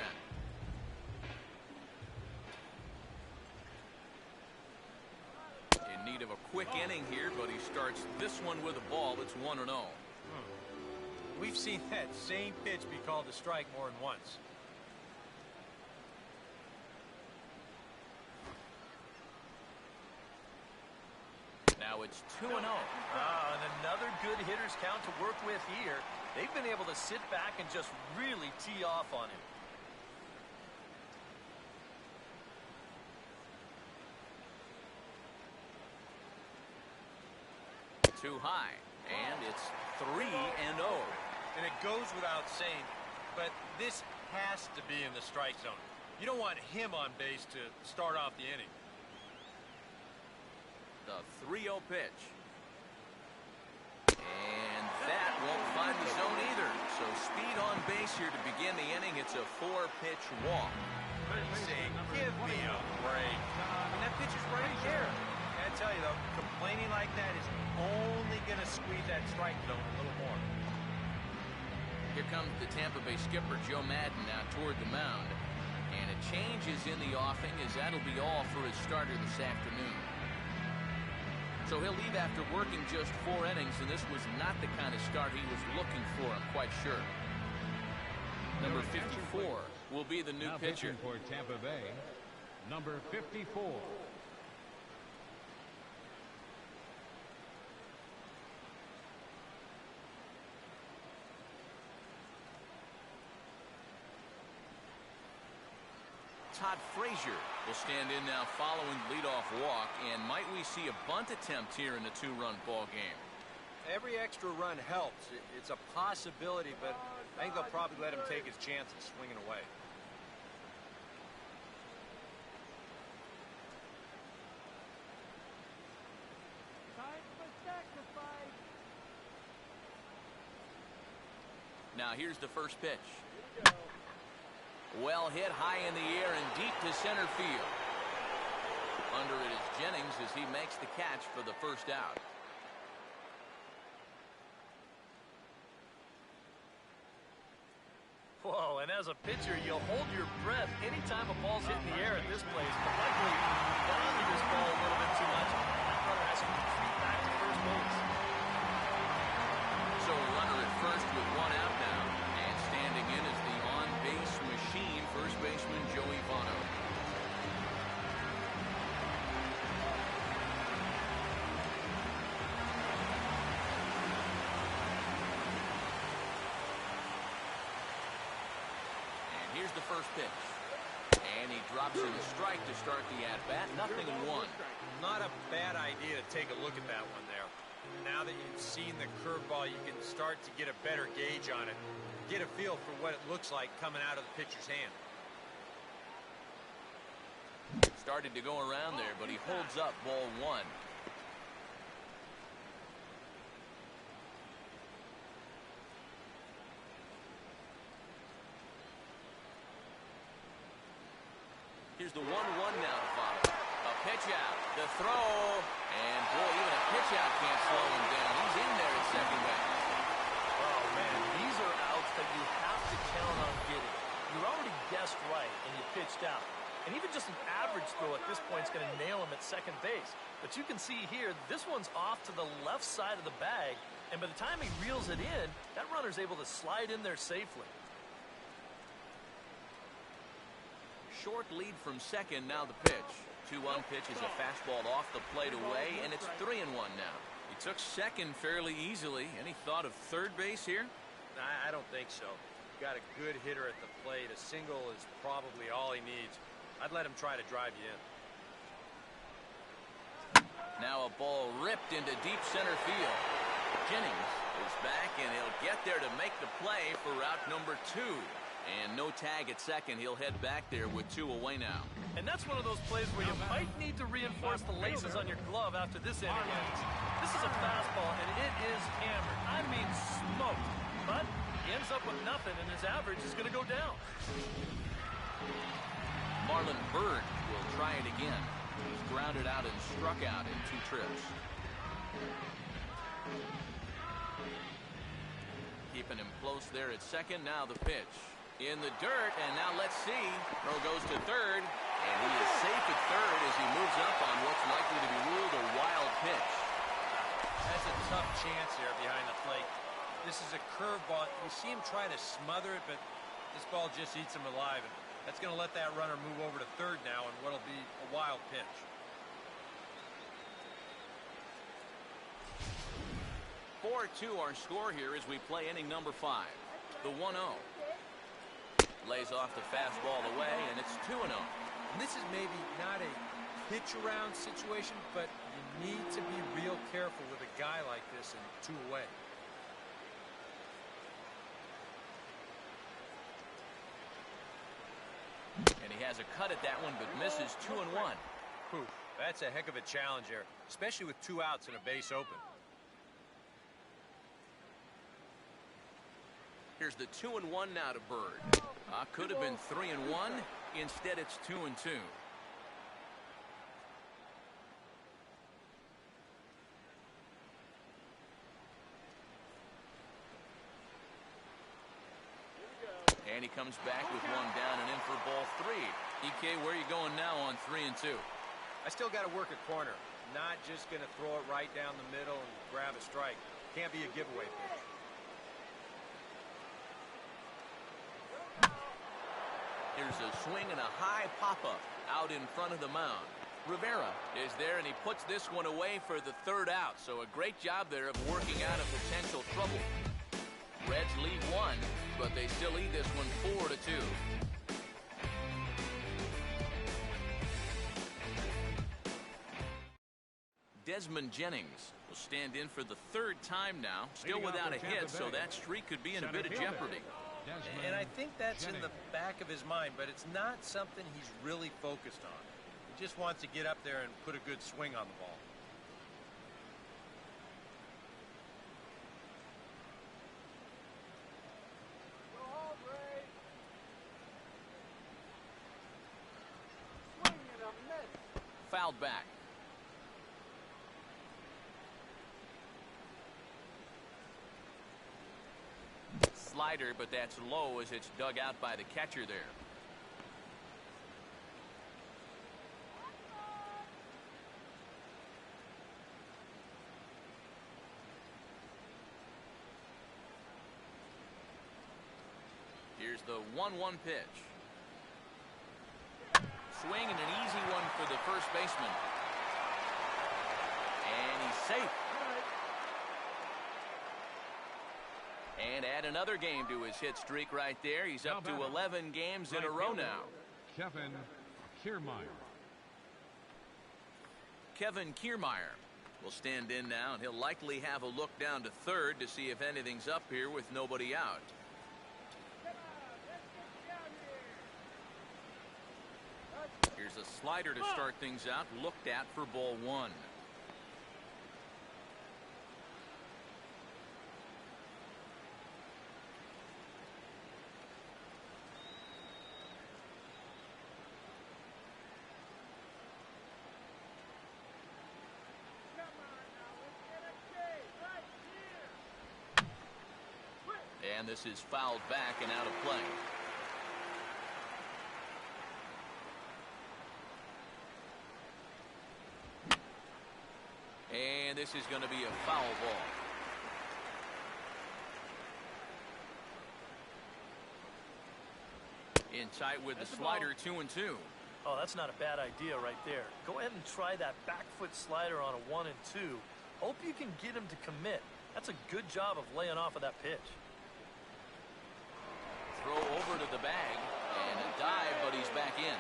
In need of a quick inning here, but he starts this one with a ball. It's 1-0. We've seen that same pitch be called a strike more than once. Now now it's 2-0. And another good hitter's count to work with here. They've been able to sit back and just really tee off on him. Too high, and it's 3-0. And it goes without saying, but this has to be in the strike zone. You don't want him on base to start off the inning. The 3-0 pitch. And that won't find the zone either. So speed on base here to begin the inning. It's a 4-pitch walk. Say, give me a break. And that pitcher's right here. I tell you, though, complaining like that is only going to squeeze that strike zone a little more. Here comes the Tampa Bay skipper, Joe Madden, now toward the mound. And a change is in the offing, as that'll be all for his starter this afternoon. So he'll leave after working just 4 innings, and this was not the kind of start he was looking for, I'm quite sure. Number 54 will be the new pitcher. For Tampa Bay, number 54. Todd Frazier will stand in now following the leadoff walk, and might we see a bunt attempt here in the 2-run ball game? Every extra run helps. It's a possibility, but I think they'll probably let him take his chances swinging away. Time for sacrifice. Now here's the first pitch. Well hit high in the air and deep to center field. Under it is Jennings as he makes the catch for the first out. Whoa, and as a pitcher, you'll hold your breath anytime a ball's hit in the air at this place. But luckily, he got under this ball a little bit too much. That runner has to retreat back to first base. So a runner at first with 1 out now. And standing in is the on-base machine, first baseman Joey Votto. And here's the first pitch. And he drops in a strike to start the at-bat. 0-1. Not a bad idea to take a look at that one there. Now that you've seen the curveball, you can start to get a better gauge on it. Get a feel for what it looks like coming out of the pitcher's hand. Started to go around there, but he holds up ball 1. Here's the 1-1 now to follow. A pitch out, the throw, and boy, even a pitch out can't slow him down. He's in there at second base. Oh, man, these are outs that you have to count on getting. You're already guessed right, and you pitched out. And even just an average throw at this point is going to nail him at second base. But you can see here, this one's off to the left side of the bag, and by the time he reels it in, that runner's able to slide in there safely. Short lead from second, now the pitch. 2-1 pitch is a fastball off the plate away, and it's 3-1 now. He took second fairly easily. Any thought of third base here? I don't think so. Got a good hitter at the plate. A single is probably all he needs. I'd let him try to drive you in. Now a ball ripped into deep center field. Jennings is back, and he'll get there to make the play for route number 2. And no tag at second. He'll head back there with 2 away now. And that's one of those plays where you might need to reinforce the laces on your glove after this inning ends. This is a fastball, and it is hammered. I mean smoked. But he ends up with nothing, and his average is going to go down. Marlon Byrd will try it again. He's grounded out and struck out in 2 trips. Keeping him close there at second. Now the pitch. In the dirt, and now let's see. Throw goes to third, and he is safe at third as he moves up on what's likely to be ruled a wild pitch. That's a tough chance there behind the plate. This is a curveball. You see him try to smother it, but this ball just eats him alive. And that's going to let that runner move over to third now in what'll be a wild pitch. 4-2 our score here as we play inning number 5. The 1-0. Lays off the fastball away, and it's 2-0. And this is maybe not a pitch-around situation, but you need to be real careful with a guy like this and 2 away. And he has a cut at that one, but misses 2-1. Whew, that's a heck of a challenge there, especially with 2 outs and a base open. Here's the 2-1 now to Bird. Could have been 3-1. Instead, it's 2-2. And he comes back with 1 down and in for ball 3. EK, where are you going now on 3-2? I still got to work at corner. Not just going to throw it right down the middle and grab a strike. Can't be a giveaway pitch. Here's a swing and a high pop-up out in front of the mound. Rivera is there, and he puts this one away for the 3rd out. So a great job there of working out of potential trouble. Reds lead 1, but they still lead this one 4-2. Desmond Jennings will stand in for the 3rd time now. Still without a hit, so that streak could be in a bit of jeopardy. And I think that's in the back of his mind, but it's not something he's really focused on. He just wants to get up there and put a good swing on the ball. Fouled back. Slider, but that's low as it's dug out by the catcher there. Here's the 1-1 pitch. Swing and an easy one for the first baseman. And he's safe. And add another game to his hit streak right there. He's up to 11 games in a row now. Kevin Kiermaier. Kevin Kiermaier will stand in now, and he'll likely have a look down to 3rd to see if anything's up here with nobody out. Here's a slider to start things out, looked at for ball 1. And this is fouled back and out of play. And this is going to be a foul ball. In tight with the slider, 2-2. Oh, that's not a bad idea right there. Go ahead and try that back foot slider on a 1-2. Hope you can get him to commit. That's a good job of laying off of that pitch. Throw over to the bag and a dive, but he's back in.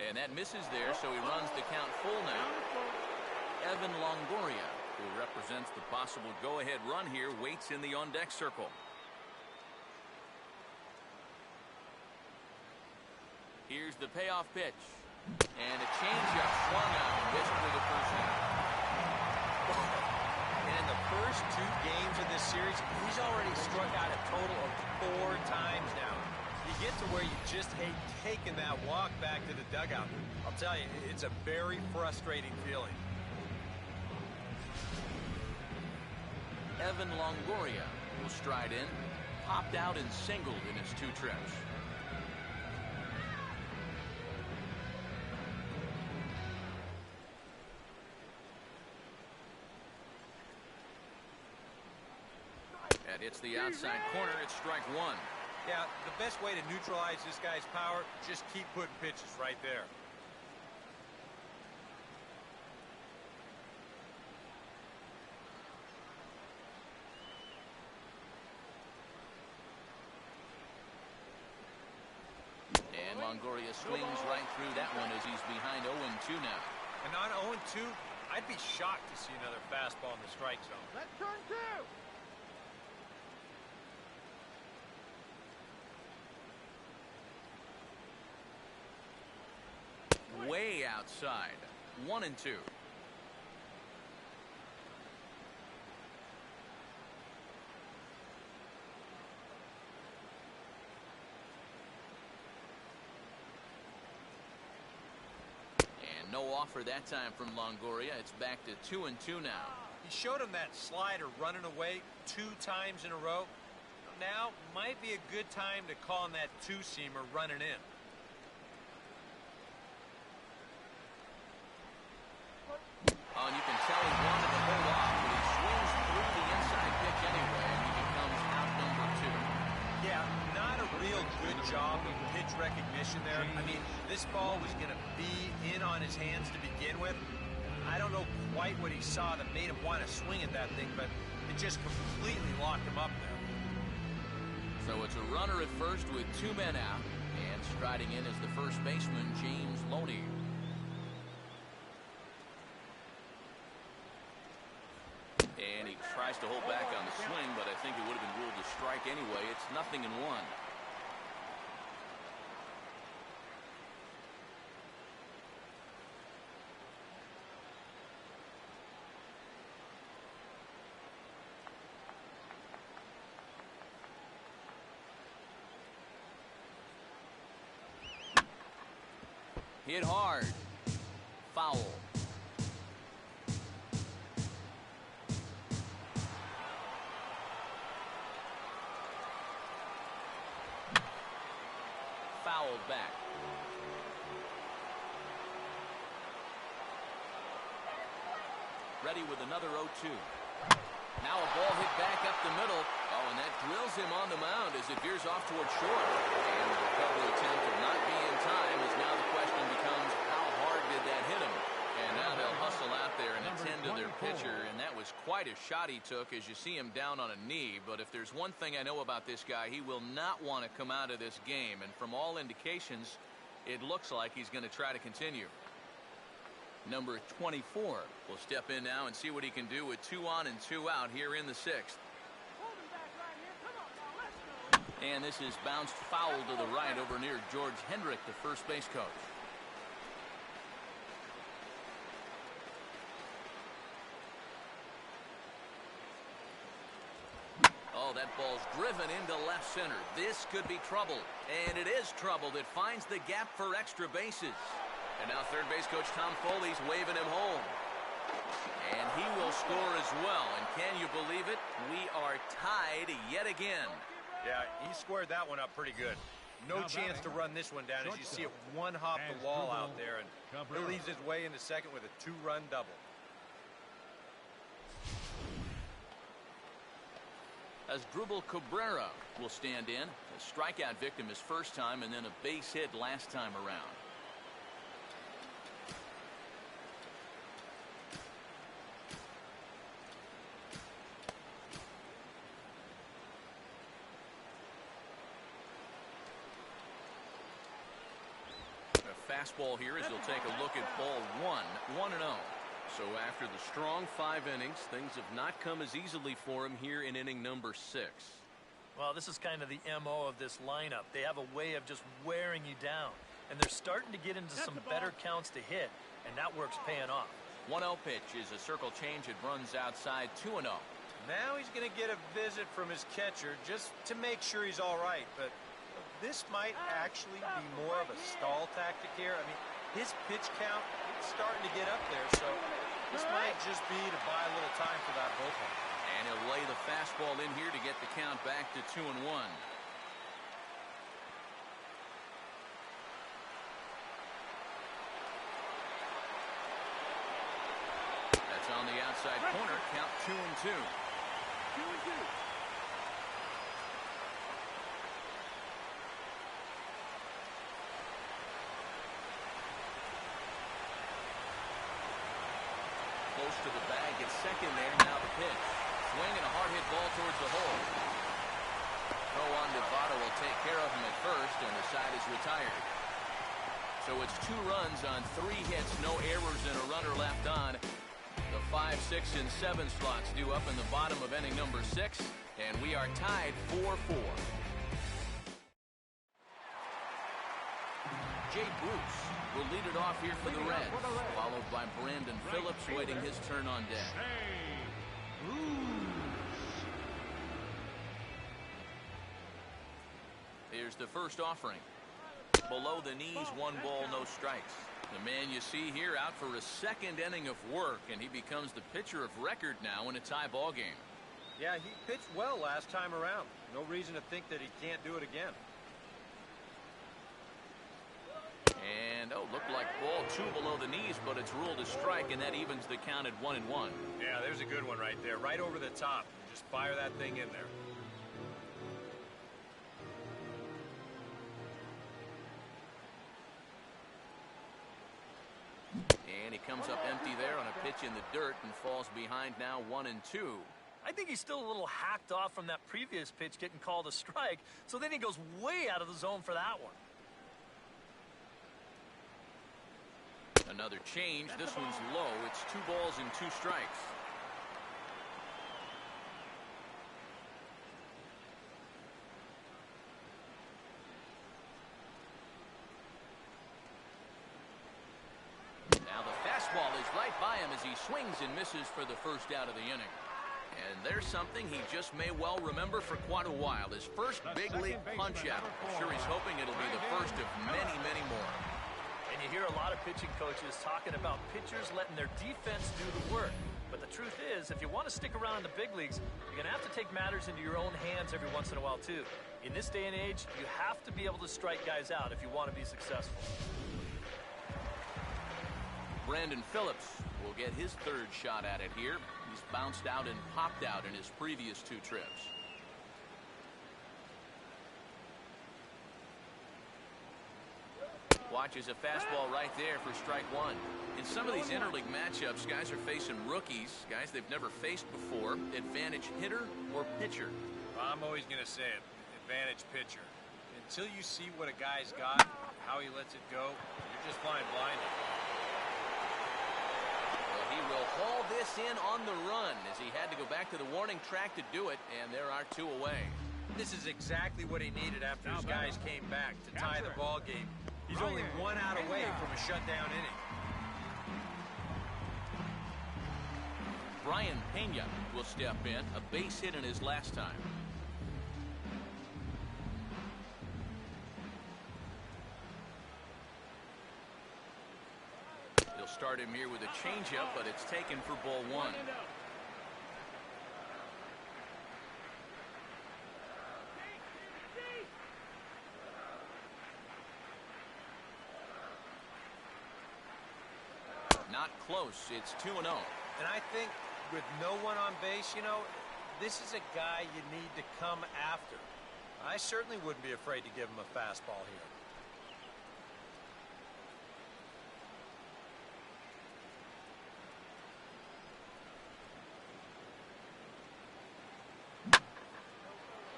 And that misses there, so he runs the count full now. Evan Longoria, who represents the possible go-ahead run here, waits in the on-deck circle. Here's the payoff pitch. And a changeup swung out and missed for the first out. And in the first 2 games of this series, he's already struck out a total of 4 times now. You get to where you just hate taking that walk back to the dugout. I'll tell you, it's a very frustrating feeling. Evan Longoria will stride in, popped out and singled in his 2 trips. That hits the outside corner. It's strike 1. Yeah, the best way to neutralize this guy's power, just keep putting pitches right there. And Longoria swings right through that one as he's behind 0-2 now. And on 0-2, I'd be shocked to see another fastball in the strike zone. Let's turn two. Way outside. 1-2. And no offer that time from Longoria. It's back to 2-2 now. He showed him that slider running away 2 times in a row. Now might be a good time to call on that two-seamer running in. Oh, and you can tell he wanted to hold off, but he swings through the inside pitch anyway, and he becomes out number 2. Yeah, not a real good job of pitch recognition there. I mean, this ball was going to be in on his hands to begin with. I don't know quite what he saw that made him want to swing at that thing, but it just completely locked him up there. So it's a runner at first with 2 men out, and striding in is the first baseman, James Loney. And he tries to hold back on the swing, but I think it would have been ruled a strike anyway. It's 0-1. Hit hard. Foul. Fouled back. Ready with another 0-2. Now a ball hit back up the middle. Oh, and that drills him on the mound as it veers off toward short. And the recovery attempt will not be in time, as now the question becomes, how hard did that hit him? And now they'll hustle out there and attend to their pitcher, and that was quite a shot he took as you see him down on a knee. But if there's one thing I know about this guy, he will not want to come out of this game. And from all indications, it looks like he's going to try to continue. Number 24 will step in now and see what he can do with 2 on and 2 out here in the 6th. Hold him back right here. Come on now, let's go. And this is bounced foul to the right over near George Hendrick, the first base coach. Oh, that ball's driven into left center. This could be trouble. And it is trouble that finds the gap for extra bases. And now third base coach Tom Foley's waving him home. And he will score as well. And can you believe it? We are tied yet again. Yeah, he squared that one up pretty good. No chance to run this one down as you see it one hop the wall out there, and he leads his way into second with a 2-run double. As Drupal Cabrera will stand in. A strikeout victim his first time and then a base hit last time around. Fastball here as he'll take a look at ball 1, 1-0. So after the strong 5 innings, things have not come as easily for him here in inning number 6. Well, this is kind of the MO of this lineup. They have a way of just wearing you down, and they're starting to get into some better counts to hit, and that work's paying off. 1-0 pitch is a circle change. It runs outside 2-0. Now he's going to get a visit from his catcher just to make sure he's all right, but this might actually be more of a stall tactic here. I mean, his pitch count is starting to get up there, so this might just be to buy a little time for that bullpen. And he'll lay the fastball in here to get the count back to 2-1. That's on the outside corner. Count 2-2. 2-2. close to the bag at second there. Now the pitch. Swing and a hard hit ball towards the hole. Throw on Nevada will take care of him at first, and the side is retired. So it's 2 runs on 3 hits, no errors, and a runner left on. The 5, 6, and 7 slots due up in the bottom of inning number 6, and we are tied 4-4. Jay Bruce will lead it off here for the Reds, followed by Brandon Phillips waiting his turn on deck. Here's the first offering. Below the knees, 1 ball, no strikes. The man you see here out for a 2nd inning of work, and he becomes the pitcher of record now in a tie ball game. Yeah, he pitched well last time around. No reason to think that he can't do it again. And, looked like ball 2 below the knees, but it's ruled a strike, and that evens the count at 1-1. Yeah, there's a good one right there, right over the top. Just fire that thing in there. And he comes up empty there on a pitch in the dirt and falls behind now 1-2. I think he's still a little hacked off from that previous pitch getting called a strike, so then he goes way out of the zone for that one. Another change. This one's low. It's 2 balls and 2 strikes. Now the fastball is right by him as he swings and misses for the first out of the inning. And there's something he just may well remember for quite a while. His first big league punch out. I'm sure he's hoping it'll be the first of many, many more. And you hear a lot of pitching coaches talking about pitchers letting their defense do the work. But the truth is, if you want to stick around in the big leagues, you're going to have to take matters into your own hands every once in a while, too. In this day and age, you have to be able to strike guys out if you want to be successful. Brandon Phillips will get his 3rd shot at it here. He's bounced out and popped out in his previous 2 trips. Watches a fastball right there for strike 1. In some of these interleague matchups, guys are facing rookies, guys they've never faced before. Advantage hitter or pitcher? I'm always going to say it. Advantage pitcher. Until you see what a guy's got, how he lets it go, you're just flying blinded. Well, he will haul this in on the run as he had to go back to the warning track to do it, and there are 2 away. This is exactly what he needed after his guys came back to tie the ball game. He's only 1 out away from a shutdown inning. Brian Pena will step in, a base hit in his last time. He'll start him here with a changeup, but it's taken for ball 1. Not close. It's 2-0. And I think with no one on base, this is a guy you need to come after. I certainly wouldn't be afraid to give him a fastball here.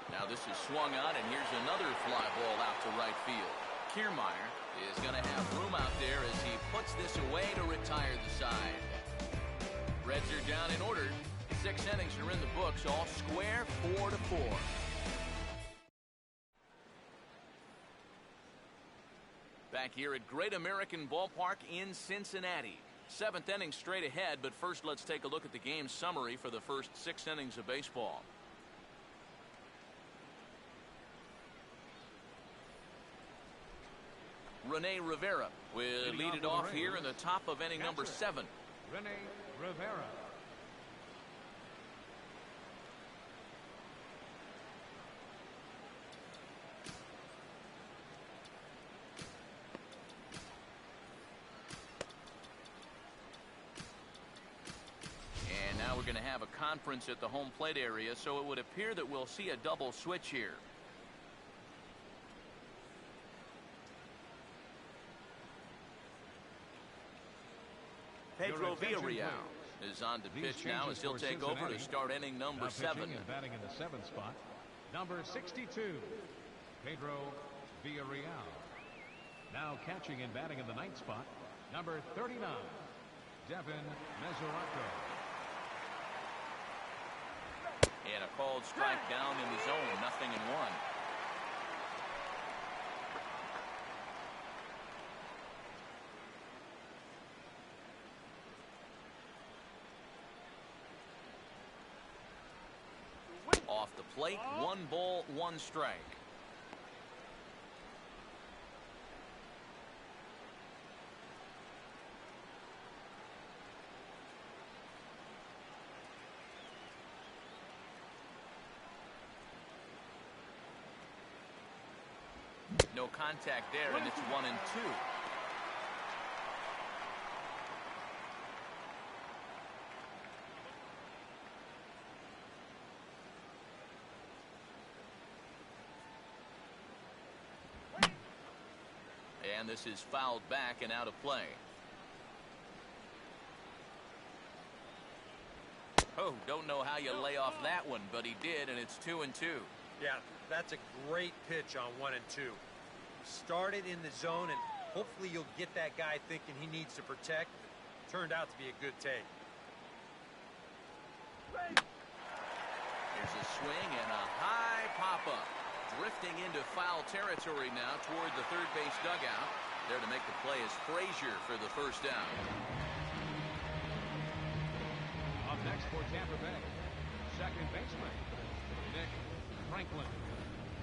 Now this is swung on, and here's another fly ball out to right field. Kiermaier is going to have room out there as he puts this away to retire the side. Reds are down in order. 6 innings are in the books, all square, 4-4. Back here at Great American Ballpark in Cincinnati. 7th inning straight ahead, but first let's take a look at the game summary for the first 6 innings of baseball. Rene Rivera will lead it off here in the top of inning number 7. Rene Rivera. And now we're going to have a conference at the home plate area, so it would appear that we'll see a double switch here. Pedro Villarreal is on to These pitch now as changes he'll for take over to Cincinnati. start inning number Now 7. pitching and batting in the 7th spot, number 62, Pedro Villarreal. Now catching and batting in the 9th spot, number 39, Devin Mesoraco. And a called strike down in the zone, 0-1. Off the plate, 1 ball, 1 strike. No contact there, and it's 1-2. And this is fouled back and out of play. Oh, don't know how you lay off that one, but he did, and it's 2-2. Yeah, that's a great pitch on 1 and 2. Started in the zone, and hopefully you'll get that guy thinking he needs to protect. Turned out to be a good take. Here's a swing and a high pop-up. Drifting into foul territory now toward the third base dugout. There to make the play is Frazier for the first down. Up next for Tampa Bay, second baseman, Nick Franklin.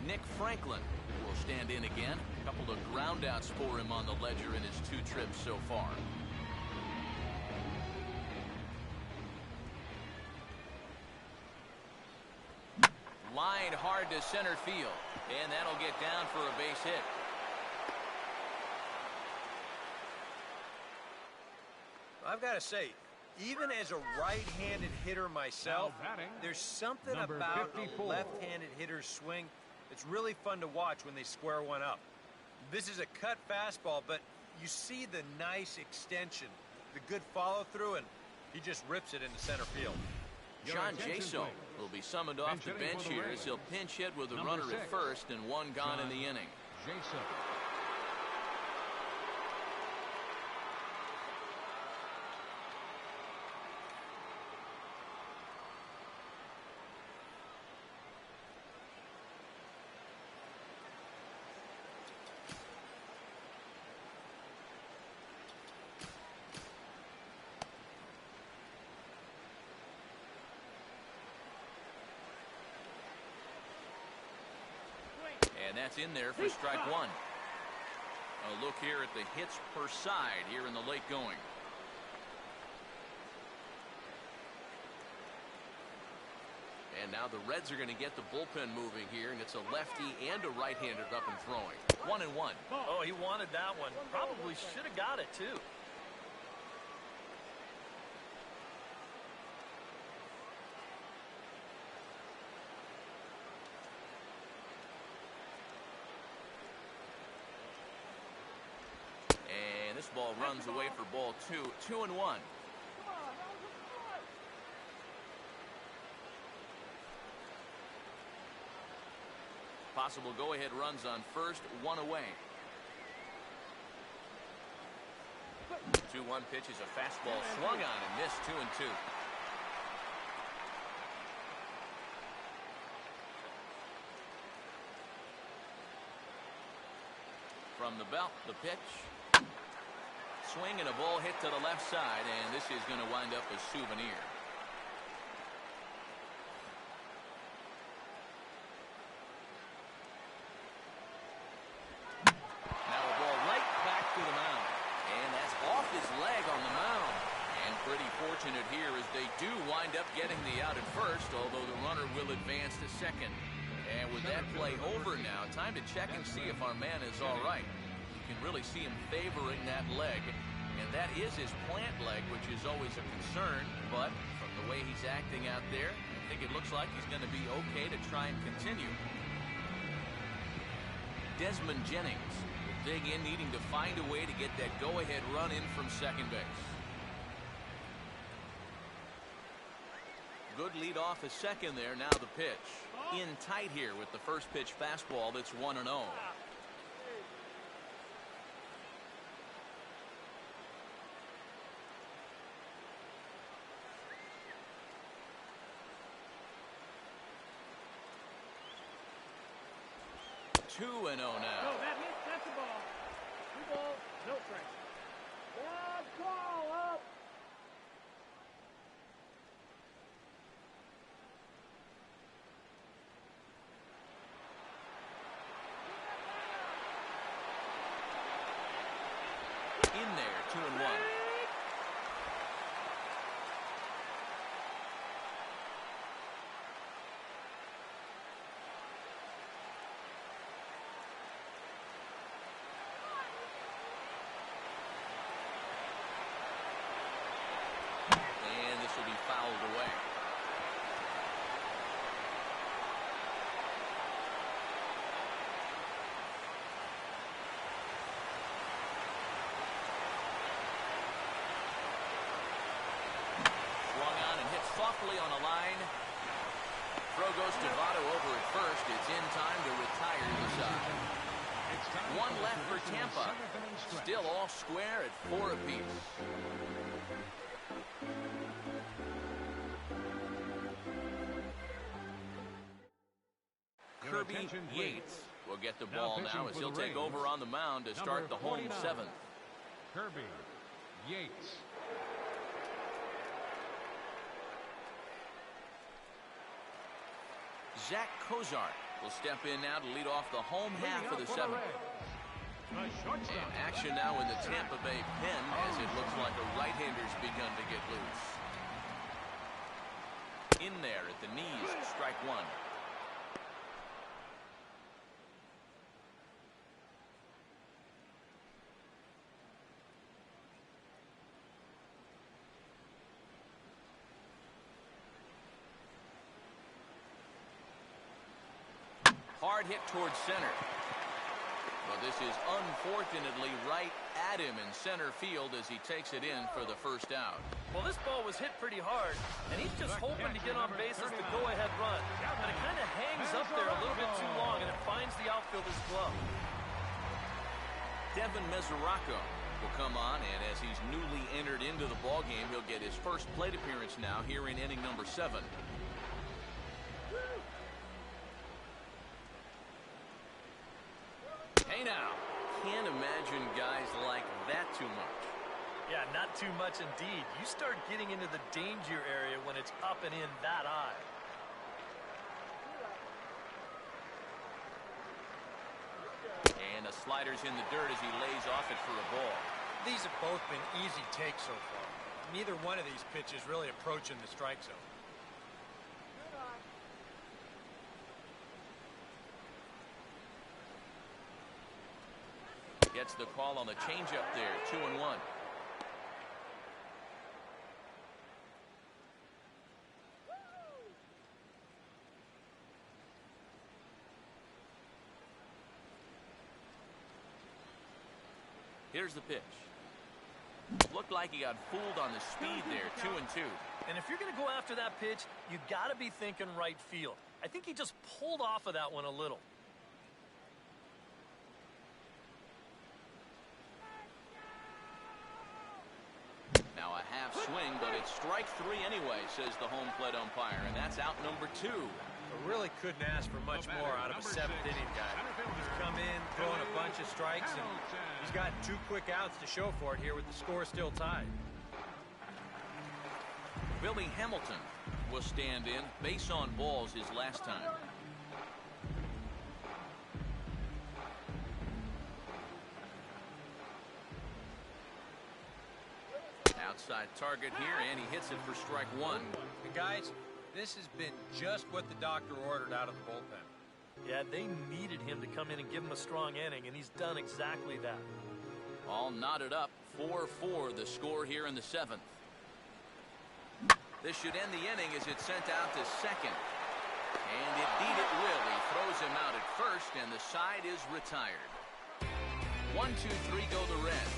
Nick Franklin will stand in again. A couple of groundouts for him on the ledger in his 2 trips so far. Line hard to center field, and that'll get down for a base hit. I've got to say, even as a right-handed hitter myself, Now batting, there's something number about 54. a left-handed hitter's swing that's really fun to watch when they square one up. This is a cut fastball, but you see the nice extension, the good follow-through, and he just rips it into center field. Your John attention, Jaso please. will be summoned off Bench the hitting bench for the here Rays. as he'll pinch hit with a Number runner 6, at first and 1 gone in the inning. Jason. And that's in there for strike 1. A look here at the hits per side here in the late going. And now the Reds are going to get the bullpen moving here, and it's a lefty and a right-hander up and throwing. 1-1. Oh, he wanted that one. Probably should have got it, too. And this ball runs away for ball 2. 2-1. Come on, that was a strike. Possible go-ahead runs on first, 1 away. 2-1 pitch is a fastball swung on and missed. 2-2. From the belt, the pitch. Swing and a ball hit to the left side, and this is going to wind up a souvenir. Now a ball right back to the mound, and that's off his leg on the mound. And pretty fortunate here as they do wind up getting the out at first, although the runner will advance to second. And with that play over now, time to check and see if our man is all right. You can really see him favoring that leg, and that is his plant leg, which is always a concern. But from the way he's acting out there, I think it looks like he's going to be okay to try and continue. Desmond Jennings will dig in, needing to find a way to get that go-ahead run in from second base. Good lead off a second there. Now the pitch. In tight here with the first pitch fastball that's 1-0. 2-0 now. No, that's the ball. 2 balls, no strikes. Bad ball up. In there, 2-1. And this will be fouled away. Swung on and hit softly on a line. Throw goes to Votto over at first. It's in time to retire the side. One left for Tampa. Still all square at 4 apiece. Kirby Yates will get the ball now as he'll take over on the mound to start the home 7th. Kirby Yates. Zach Kozart will step in now to lead off the home half of the 7th. And action now in the Tampa Bay pen as it looks like a right-hander's begun to get loose. In there at the knees, strike 1. Hard hit towards center. But this is unfortunately right at him in center field as he takes it in for the first out. Well, this ball was hit pretty hard, and he's just hoping to get on bases to go-ahead run. But it kind of hangs up there a little bit too long, and it finds the outfielder's glove. Devin Mesoraco will come on, and as he's newly entered into the ballgame, he'll get his first plate appearance now here in inning number 7. Hey now, can't imagine guys like that too much. Yeah, not too much indeed. You start getting into the danger area when it's up and in that high. And the slider's in the dirt as he lays off it for a ball. These have both been easy takes so far. Neither one of these pitches really approaching the strike zone. Gets the call on the changeup there, 2-1. Here's the pitch. Looked like he got fooled on the speed there, 2-2. And if you're going to go after that pitch, you got to be thinking right field. I think he just pulled off of that one a little. Now a half swing, but it's strike 3 anyway, says the home plate umpire, and that's out number 2. I really couldn't ask for much more out of a 7th inning guy. He's come in, throwing a bunch of strikes, and he's got 2 quick outs to show for it here with the score still tied. Billy Hamilton will stand in. Base on balls his last time. Outside target here, and he hits it for strike 1. And guys, this has been just what the doctor ordered out of the bullpen. Yeah, they needed him to come in and give him a strong inning, and he's done exactly that. All knotted up, 4-4 the score here in the 7th. This should end the inning as it's sent out to second. And indeed it will. He throws him out at first, and the side is retired. 1-2-3 go the Reds.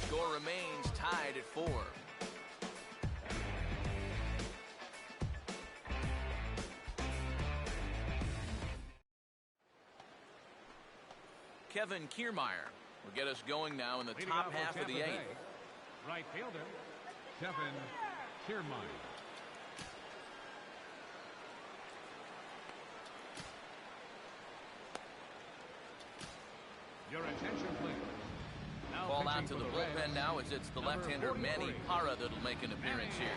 Score remains tied at 4. Kevin Kiermaier will get us going now in the Leading top off for half of the Tampa 8th. Bay, right fielder, Kevin Kiermaier. Your attention, please. Now Ball out pitching to for the Reds, bullpen now as it's the number left-hander 43. Manny Parra that'll make an appearance here.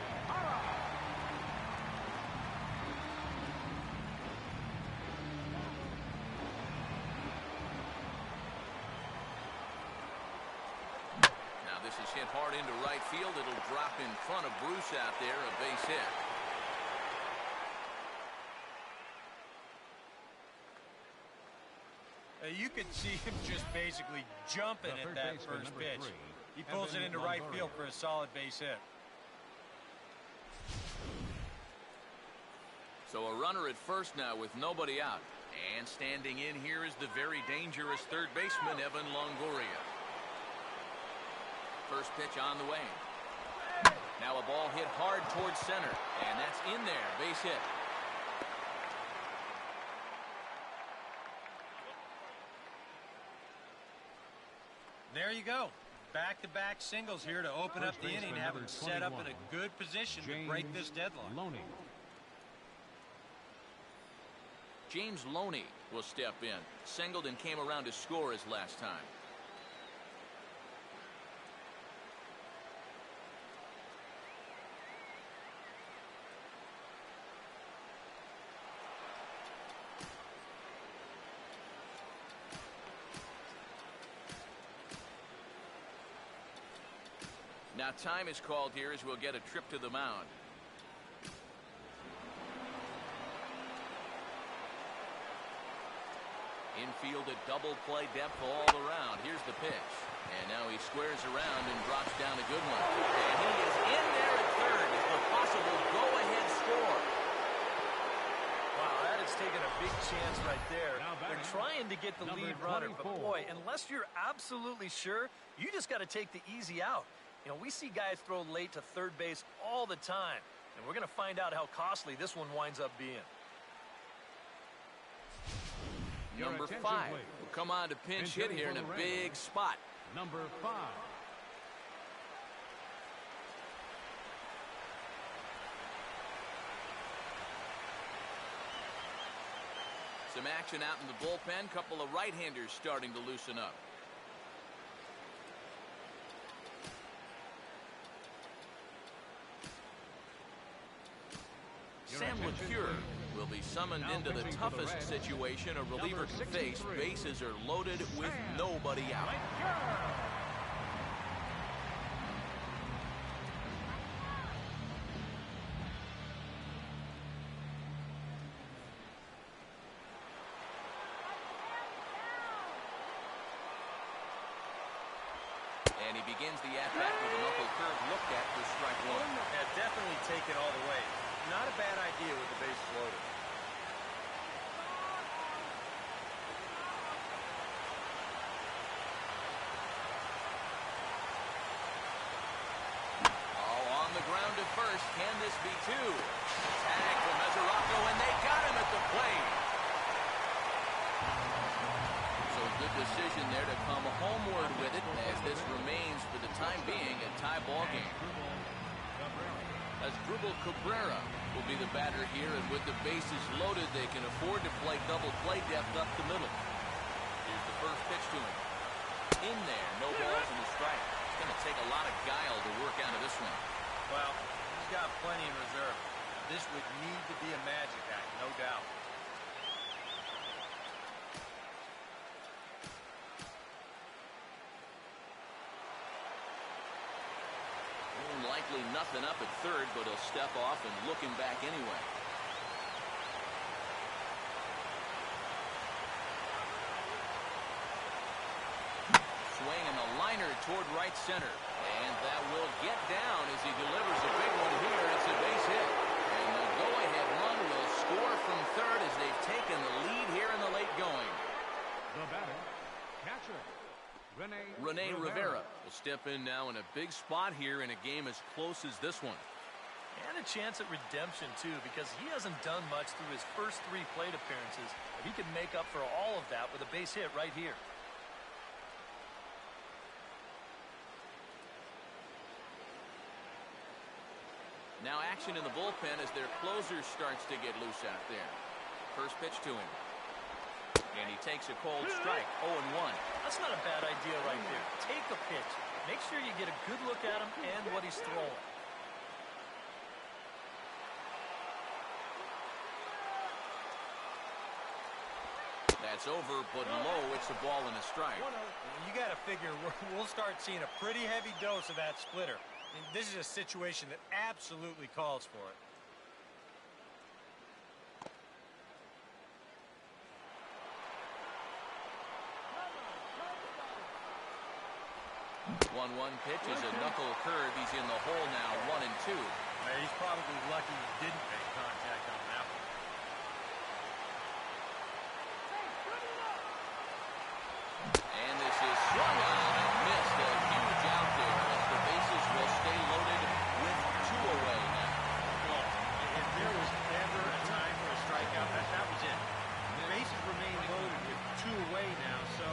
Now this is hit hard into right field. It'll drop in front of Bruce out there, a base hit. You could see him just basically jumping The at third that baseman, first number pitch. 3, He pulls it Evan into right Longoria. field for a solid base hit. So a runner at first now with nobody out. And standing in here is the very dangerous third baseman, Evan Longoria. First pitch on the way. Now a ball hit hard towards center. And that's in there. Base hit. There you go. Back-to-back singles here to open First up the inning, baseman, have number him set up in 21, a good position to break this deadline. Loney. James Loney will step in. Singled and came around to score his last time. Now time is called here as we'll get a trip to the mound. Infield at double play depth all around. Here's the pitch. And now he squares around and drops down a good one. And he is in there at third. A possible go-ahead score. Wow, that has taken a big chance right there. Now They're batting, trying to get the number lead runner, but 24. boy, unless you're absolutely sure, you just got to take the easy out. You know, we see guys throw late to third base all the time, and we're going to find out how costly this one winds up being. Your Number attention, 5 please. will come on to pinch hit Hitting here for in a the Reds, big spot. Number 5. Some action out in the bullpen. Couple of right-handers starting to loosen up. Sam LeCure will be summoned Now into the pitching for the toughest Reds, situation a reliever number can face. 63. Bases are loaded with Sam nobody out. And he begins the at-bat with a knuckle curve looked at for strike one. Yeah, definitely take it all the way. Not a bad idea with the bases loaded. Oh, on the ground to first. Can this be two? Tag for Mesoraco, and they got him at the plate. So good decision there to come homeward with it, as this remains for the time being a tie ball game. As Drupal Cabrera will be the batter here, and with the bases loaded, they can afford to play double play depth up the middle. Here's the first pitch to him. In there, no balls and a strike. It's going to take a lot of guile to work out of this one. Well, he's got plenty in reserve. This would need to be a magic act, no doubt. Likely nothing up at third, but he'll step off and look him back anyway. Swing and a liner toward right center. And that will get down as he delivers a big one here. It's a base hit. And the go-ahead run will score from third as they've taken the lead here in the late going. The batter, catcher, Rene Rivera will step in now in a big spot here in a game as close as this one. And a chance at redemption, too, because he hasn't done much through his first 3 plate appearances. If he could make up for all of that with a base hit right here. Now action in the bullpen as their closer starts to get loose out there. First pitch to him. And he takes a cold strike, 0-1. That's not a bad idea right there. Take a pitch. Make sure you get a good look at him and what he's throwing. That's over, but low. It's a ball and a strike. You got to figure we'll start seeing a pretty heavy dose of that splitter. I mean, this is a situation that absolutely calls for it. 1-1 pitch is a knuckle curve. He's in the hole now, 1-2. He's probably lucky he didn't make contact on that one. And this is swung on and missed. A huge out there as the bases will stay loaded with 2 away now. Well, if there was ever a time for a strikeout, that was it. The bases remain loaded with 2 away now, so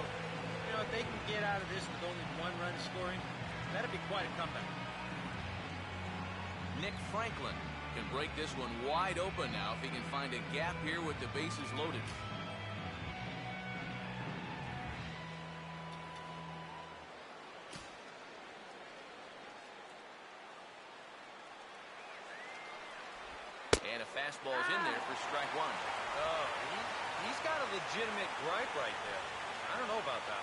if they can get out of this with only 1 run scoring, that'd be quite a comeback. Nick Franklin can break this one wide open now if he can find a gap here with the bases loaded. And a fastball's in there for strike 1. Oh, he's got a legitimate gripe right there. I don't know about that.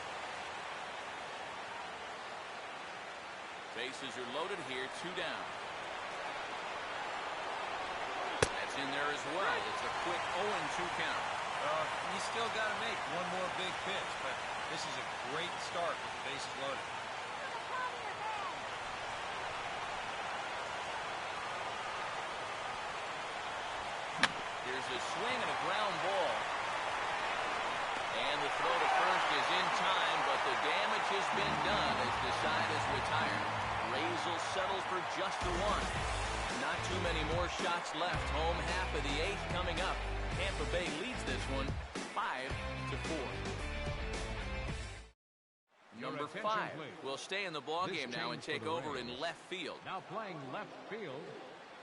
Bases are loaded here, 2 down. That's in there as well. It's a quick 0-2 count. He's still got to make 1 more big pitch, but this is a great start with the bases loaded. Here's a swing and a ground ball. And the throw to first is in time, but the damage has been done as the side is retired. Rays will settle for just the 1. Not too many more shots left. Home half of the 8th coming up. Tampa Bay leads this one 5-4. Number 5 will stay in the ballgame now and take over in left field. Now playing left field,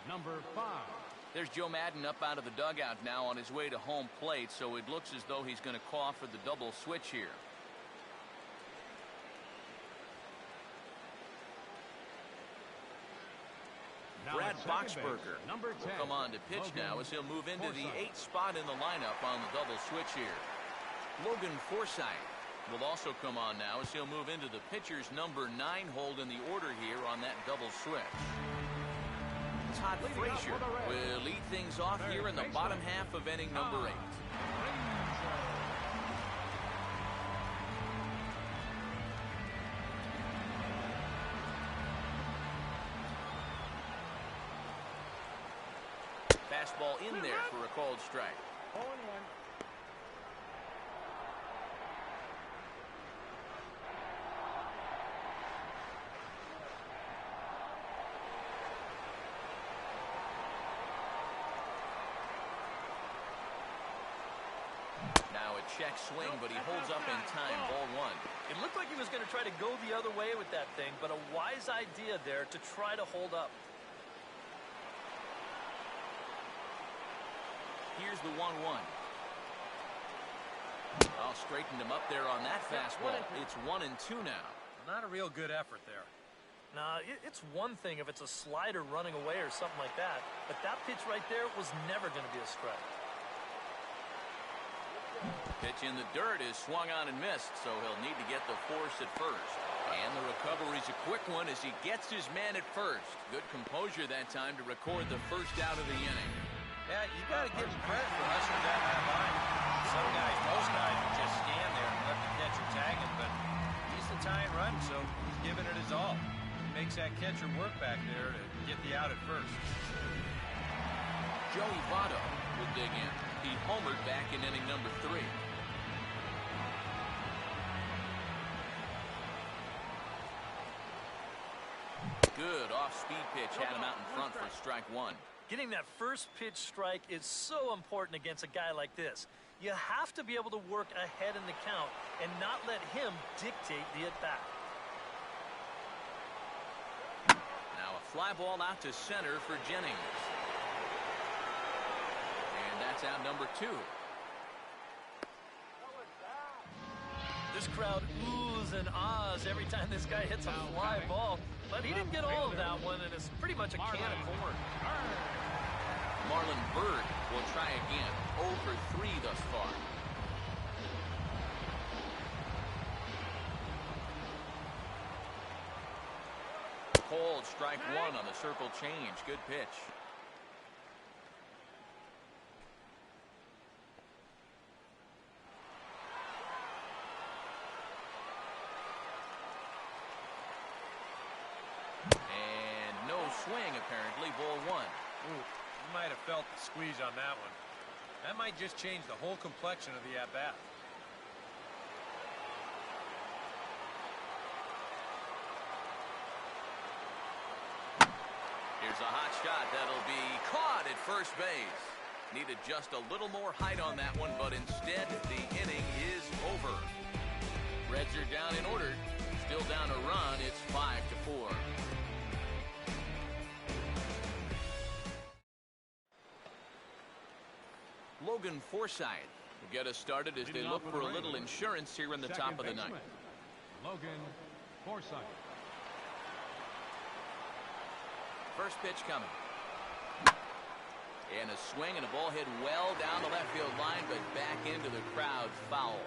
number 5. There's Joe Madden up out of the dugout now on his way to home plate, so it looks as though he's going to call for the double switch here. Now Brad Boxberger number 10. will come on to pitch now as he'll move into the 8th spot in the lineup on the double switch here. Logan Forsythe will also come on now as he'll move into the pitcher's number 9 hold in the order here on that double switch. Todd Frazier will lead things off here in the bottom half of inning number 8. Fastball in there for a called strike. 0-1. Now a check swing, but he holds up in time. Ball 1. It looked like he was going to try to go the other way with that thing, but a wise idea there to try to hold up. Here's the 1-1. Oh, straightened him up there on that fastball. It's 1-2 now. Not a real good effort there. Now, it's one thing if it's a slider running away or something like that, but that pitch right there was never going to be a strike. Pitch in the dirt is swung on and missed, so he'll need to get the force at first. And the recovery's a quick one as he gets his man at first. Good composure that time to record the first out of the inning. Yeah, you got to give him credit for hustling down that line. Some guys, most guys, will just stand there and let the catcher tag him, but he's the tying run, so he's giving it his all. Makes that catcher work back there to get the out at first. Joey Votto will dig in. He homered back in inning number 3. Good off-speed pitch had him out in front for strike 1. Getting that first pitch strike is so important against a guy like this. You have to be able to work ahead in the count and not let him dictate the at-bat. Now a fly ball out to center for Jennings. And that's out number 2. This crowd oohs and ahs every time this guy hits a fly ball. But he didn't get all of that one, and it's pretty much a can of corn. Marlon Byrd will try again. 0 for 3 thus far. Cold, strike 1 on the circle change. Good pitch. And no swing, apparently. Ball 1. Ooh, you might have felt the squeeze on that one. That might just change the whole complexion of the at-bat. Here's a hot shot that'll be caught at first base. Needed just a little more height on that one, but instead the inning is over. Reds are down in order. Still down a run. It's 5-4. Logan Forsythe will get us started as they look for a little insurance here in the top of the ninth. Logan Forsythe. First pitch coming. And a swing and a ball hit well down the left field line, but back into the crowd, foul.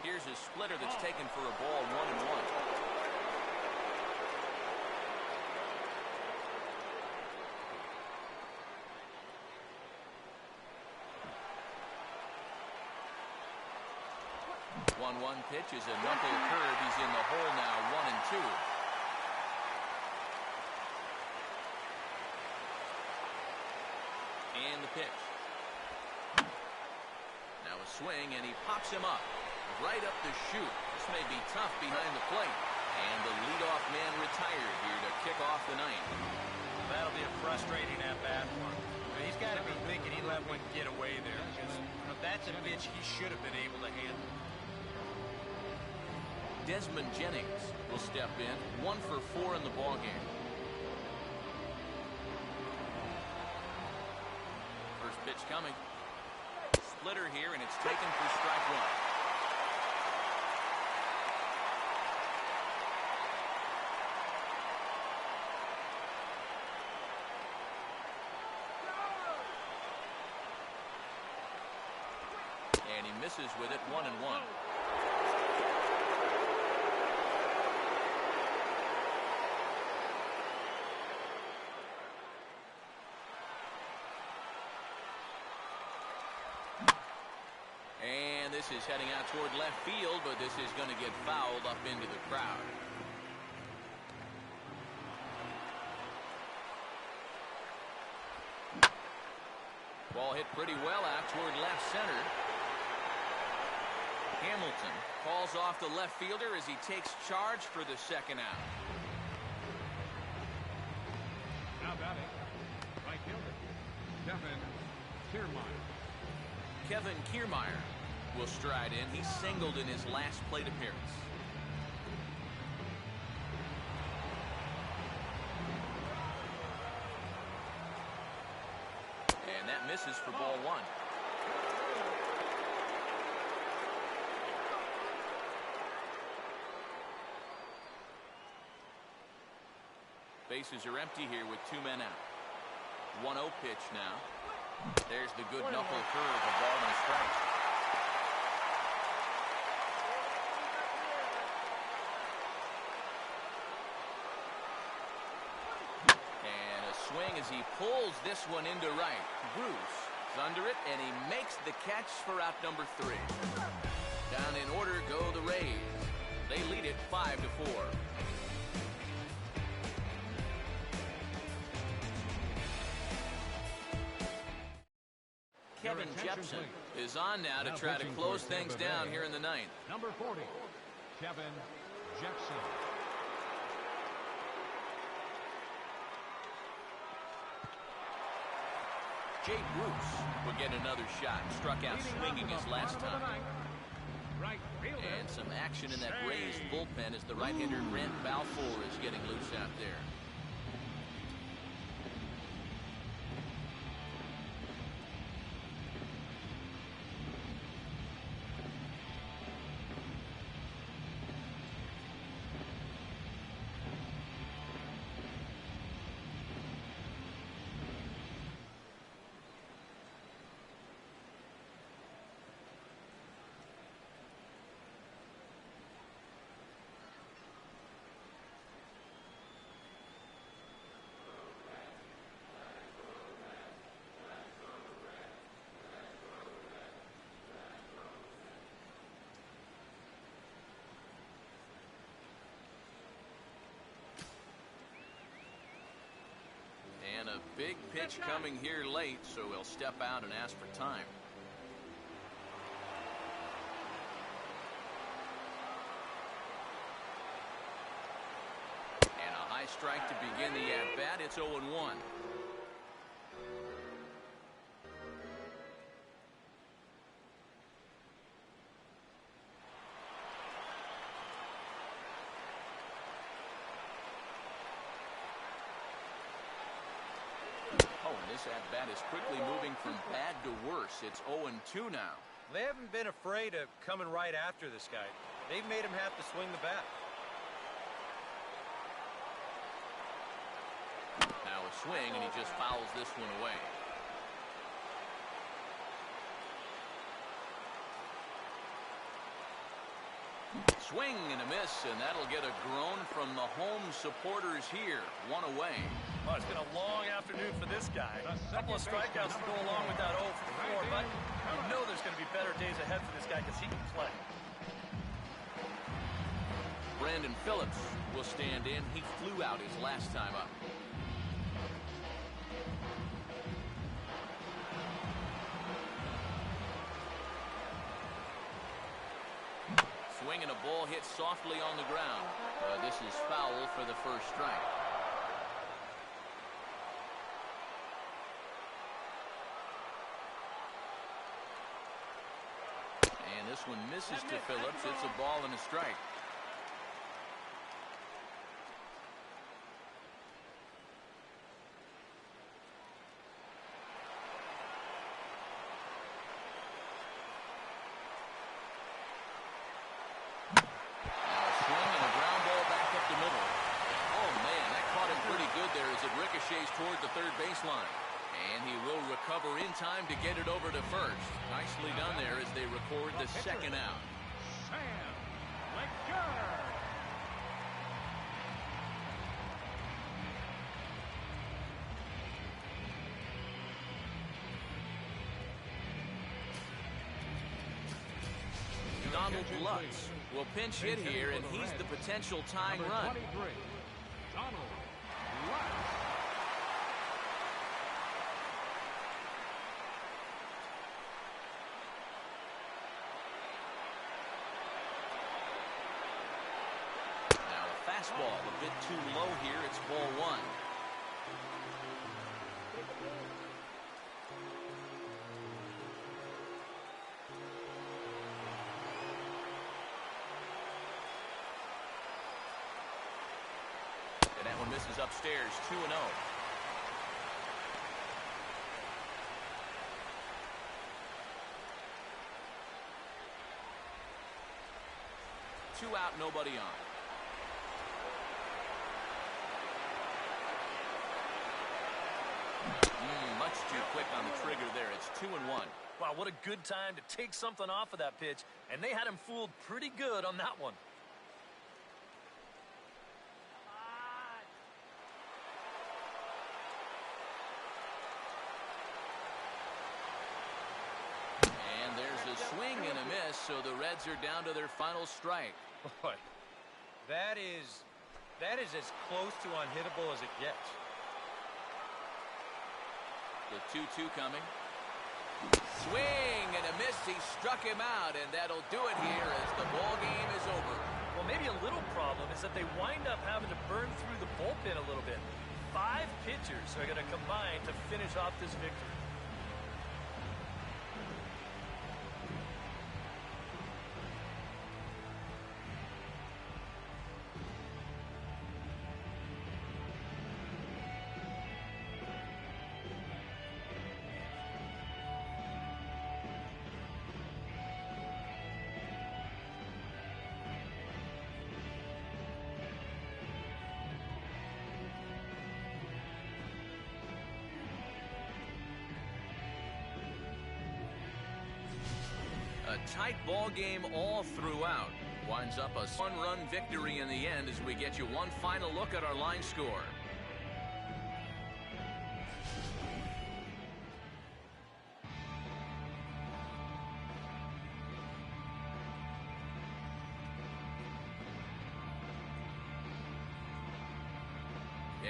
Here's a splitter that's taken for a ball, 1-1. One pitch is a knuckle curve. He's in the hole now, 1-2. And the pitch. Now a swing, and he pops him up. Right up the chute. This may be tough behind the plate. And the leadoff man retired here to kick off the ninth. That'll be a frustrating at-bat for him. He's got to be thinking he let one get away there, because that's a pitch he should have been able to handle. Desmond Jennings will step in. 1 for 4 in the ballgame. First pitch coming. Splitter here, and it's taken for strike 1. And he misses with it, 1-1. And this is heading out toward left field, but this is going to get fouled up into the crowd. Ball hit pretty well out toward left center. Hamilton calls off the left fielder as he takes charge for the second out. Now batting, right fielder, Kevin Kiermaier. Kevin Kiermaier will stride in. He singled in his last plate appearance. And that misses for ball 1. Bases are empty here with 2 men out. 1-0 pitch now. There's the good knuckle curve, a ball and a strike. And a swing as he pulls this one into right. Bruce is under it, and he makes the catch for out number 3. Down in order go the Rays. They lead it 5-4. Kevin Jepson is on now to try to close things down here in the ninth. Number 40, Kevin Jepson. Jay Bruce will get another shot. Struck out swinging his last time. Right fielder. And some action in that Rays bullpen as the right-hander Grant Balfour is getting loose out there. And a big pitch coming here late, so he'll step out and ask for time. And a high strike to begin the at-bat. It's 0-1. This at-bat is quickly moving from bad to worse. It's 0-2 now. They haven't been afraid of coming right after this guy. They've made him have to swing the bat. Now a swing, and he just fouls this one away. Swing and a miss, and that'll get a groan from the home supporters here. One away. Well, it's been a long afternoon for this guy. A couple of strikeouts to go along with that 0 for 4, but you know there's going to be better days ahead for this guy because he can play. Brandon Phillips will stand in. He flew out his last time up. Swing and a ball hit softly on the ground. This is foul for the first strike. And this one misses to Phillips. It's a ball and a strike. Ricochets toward the third baseline, and he will recover in time to get it over to first. Nicely done there as they record the second out. Donald Lutz will pinch hit here, and he's the potential tying run. Donald Lutz. Fastball a bit too low here. It's ball one. And that one misses upstairs. 2-0. Two out, nobody on. Much too quick on the trigger there. It's 2-1. Wow, what a good time to take something off of that pitch, and they had him fooled pretty good on that one. And there's a swing and a miss, so the Reds are down to their final strike. Boy, that is as close to unhittable as it gets. The 2-2 coming. Swing and a miss. He struck him out, and that'll do it here as the ball game is over. Well, maybe a little problem is that they wind up having to burn through the bullpen a little bit. 5 pitchers are going to combine to finish off this victory. tight ball game all throughout. Winds up a one-run victory in the end as we get you one final look at our line score.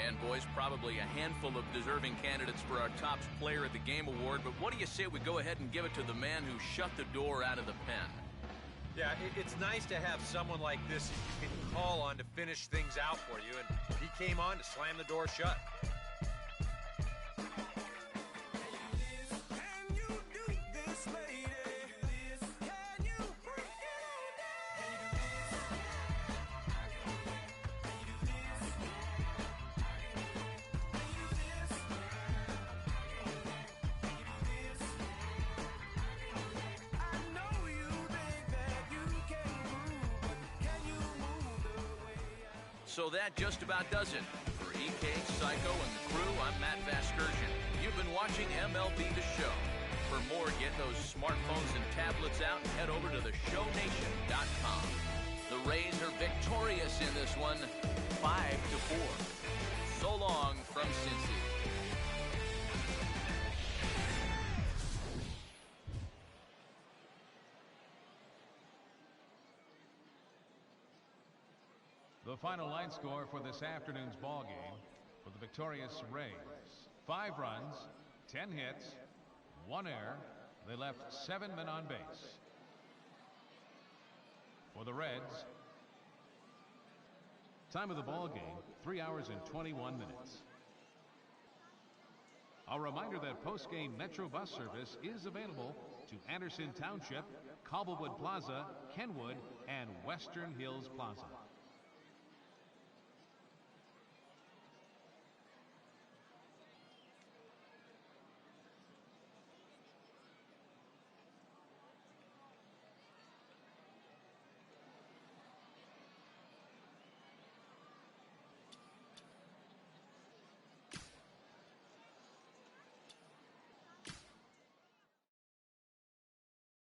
And boys, probably a handful of deserving candidates for our top player at the game award, but what do you say we go ahead and give it to the man who shut the door out of the pen? Yeah, it's nice to have someone like this you can call on to finish things out for you, and he came on to slam the door shut. So that just about does it. For EK, Psycho, and the crew, I'm Matt Vasgersian. You've been watching MLB The Show. For more, get those smartphones and tablets out and head over to theshownation.com. The Rays are victorious in this one, 5-4. So long from Cincy. The final line score for this afternoon's ball game for the victorious Rays: 5 runs, 10 hits, 1 error. They left 7 men on base. For the Reds, time of the ball game, 3 hours and 21 minutes. A reminder that post-game Metro bus service is available to Anderson Township, Cobblewood Plaza, Kenwood, and Western Hills Plaza.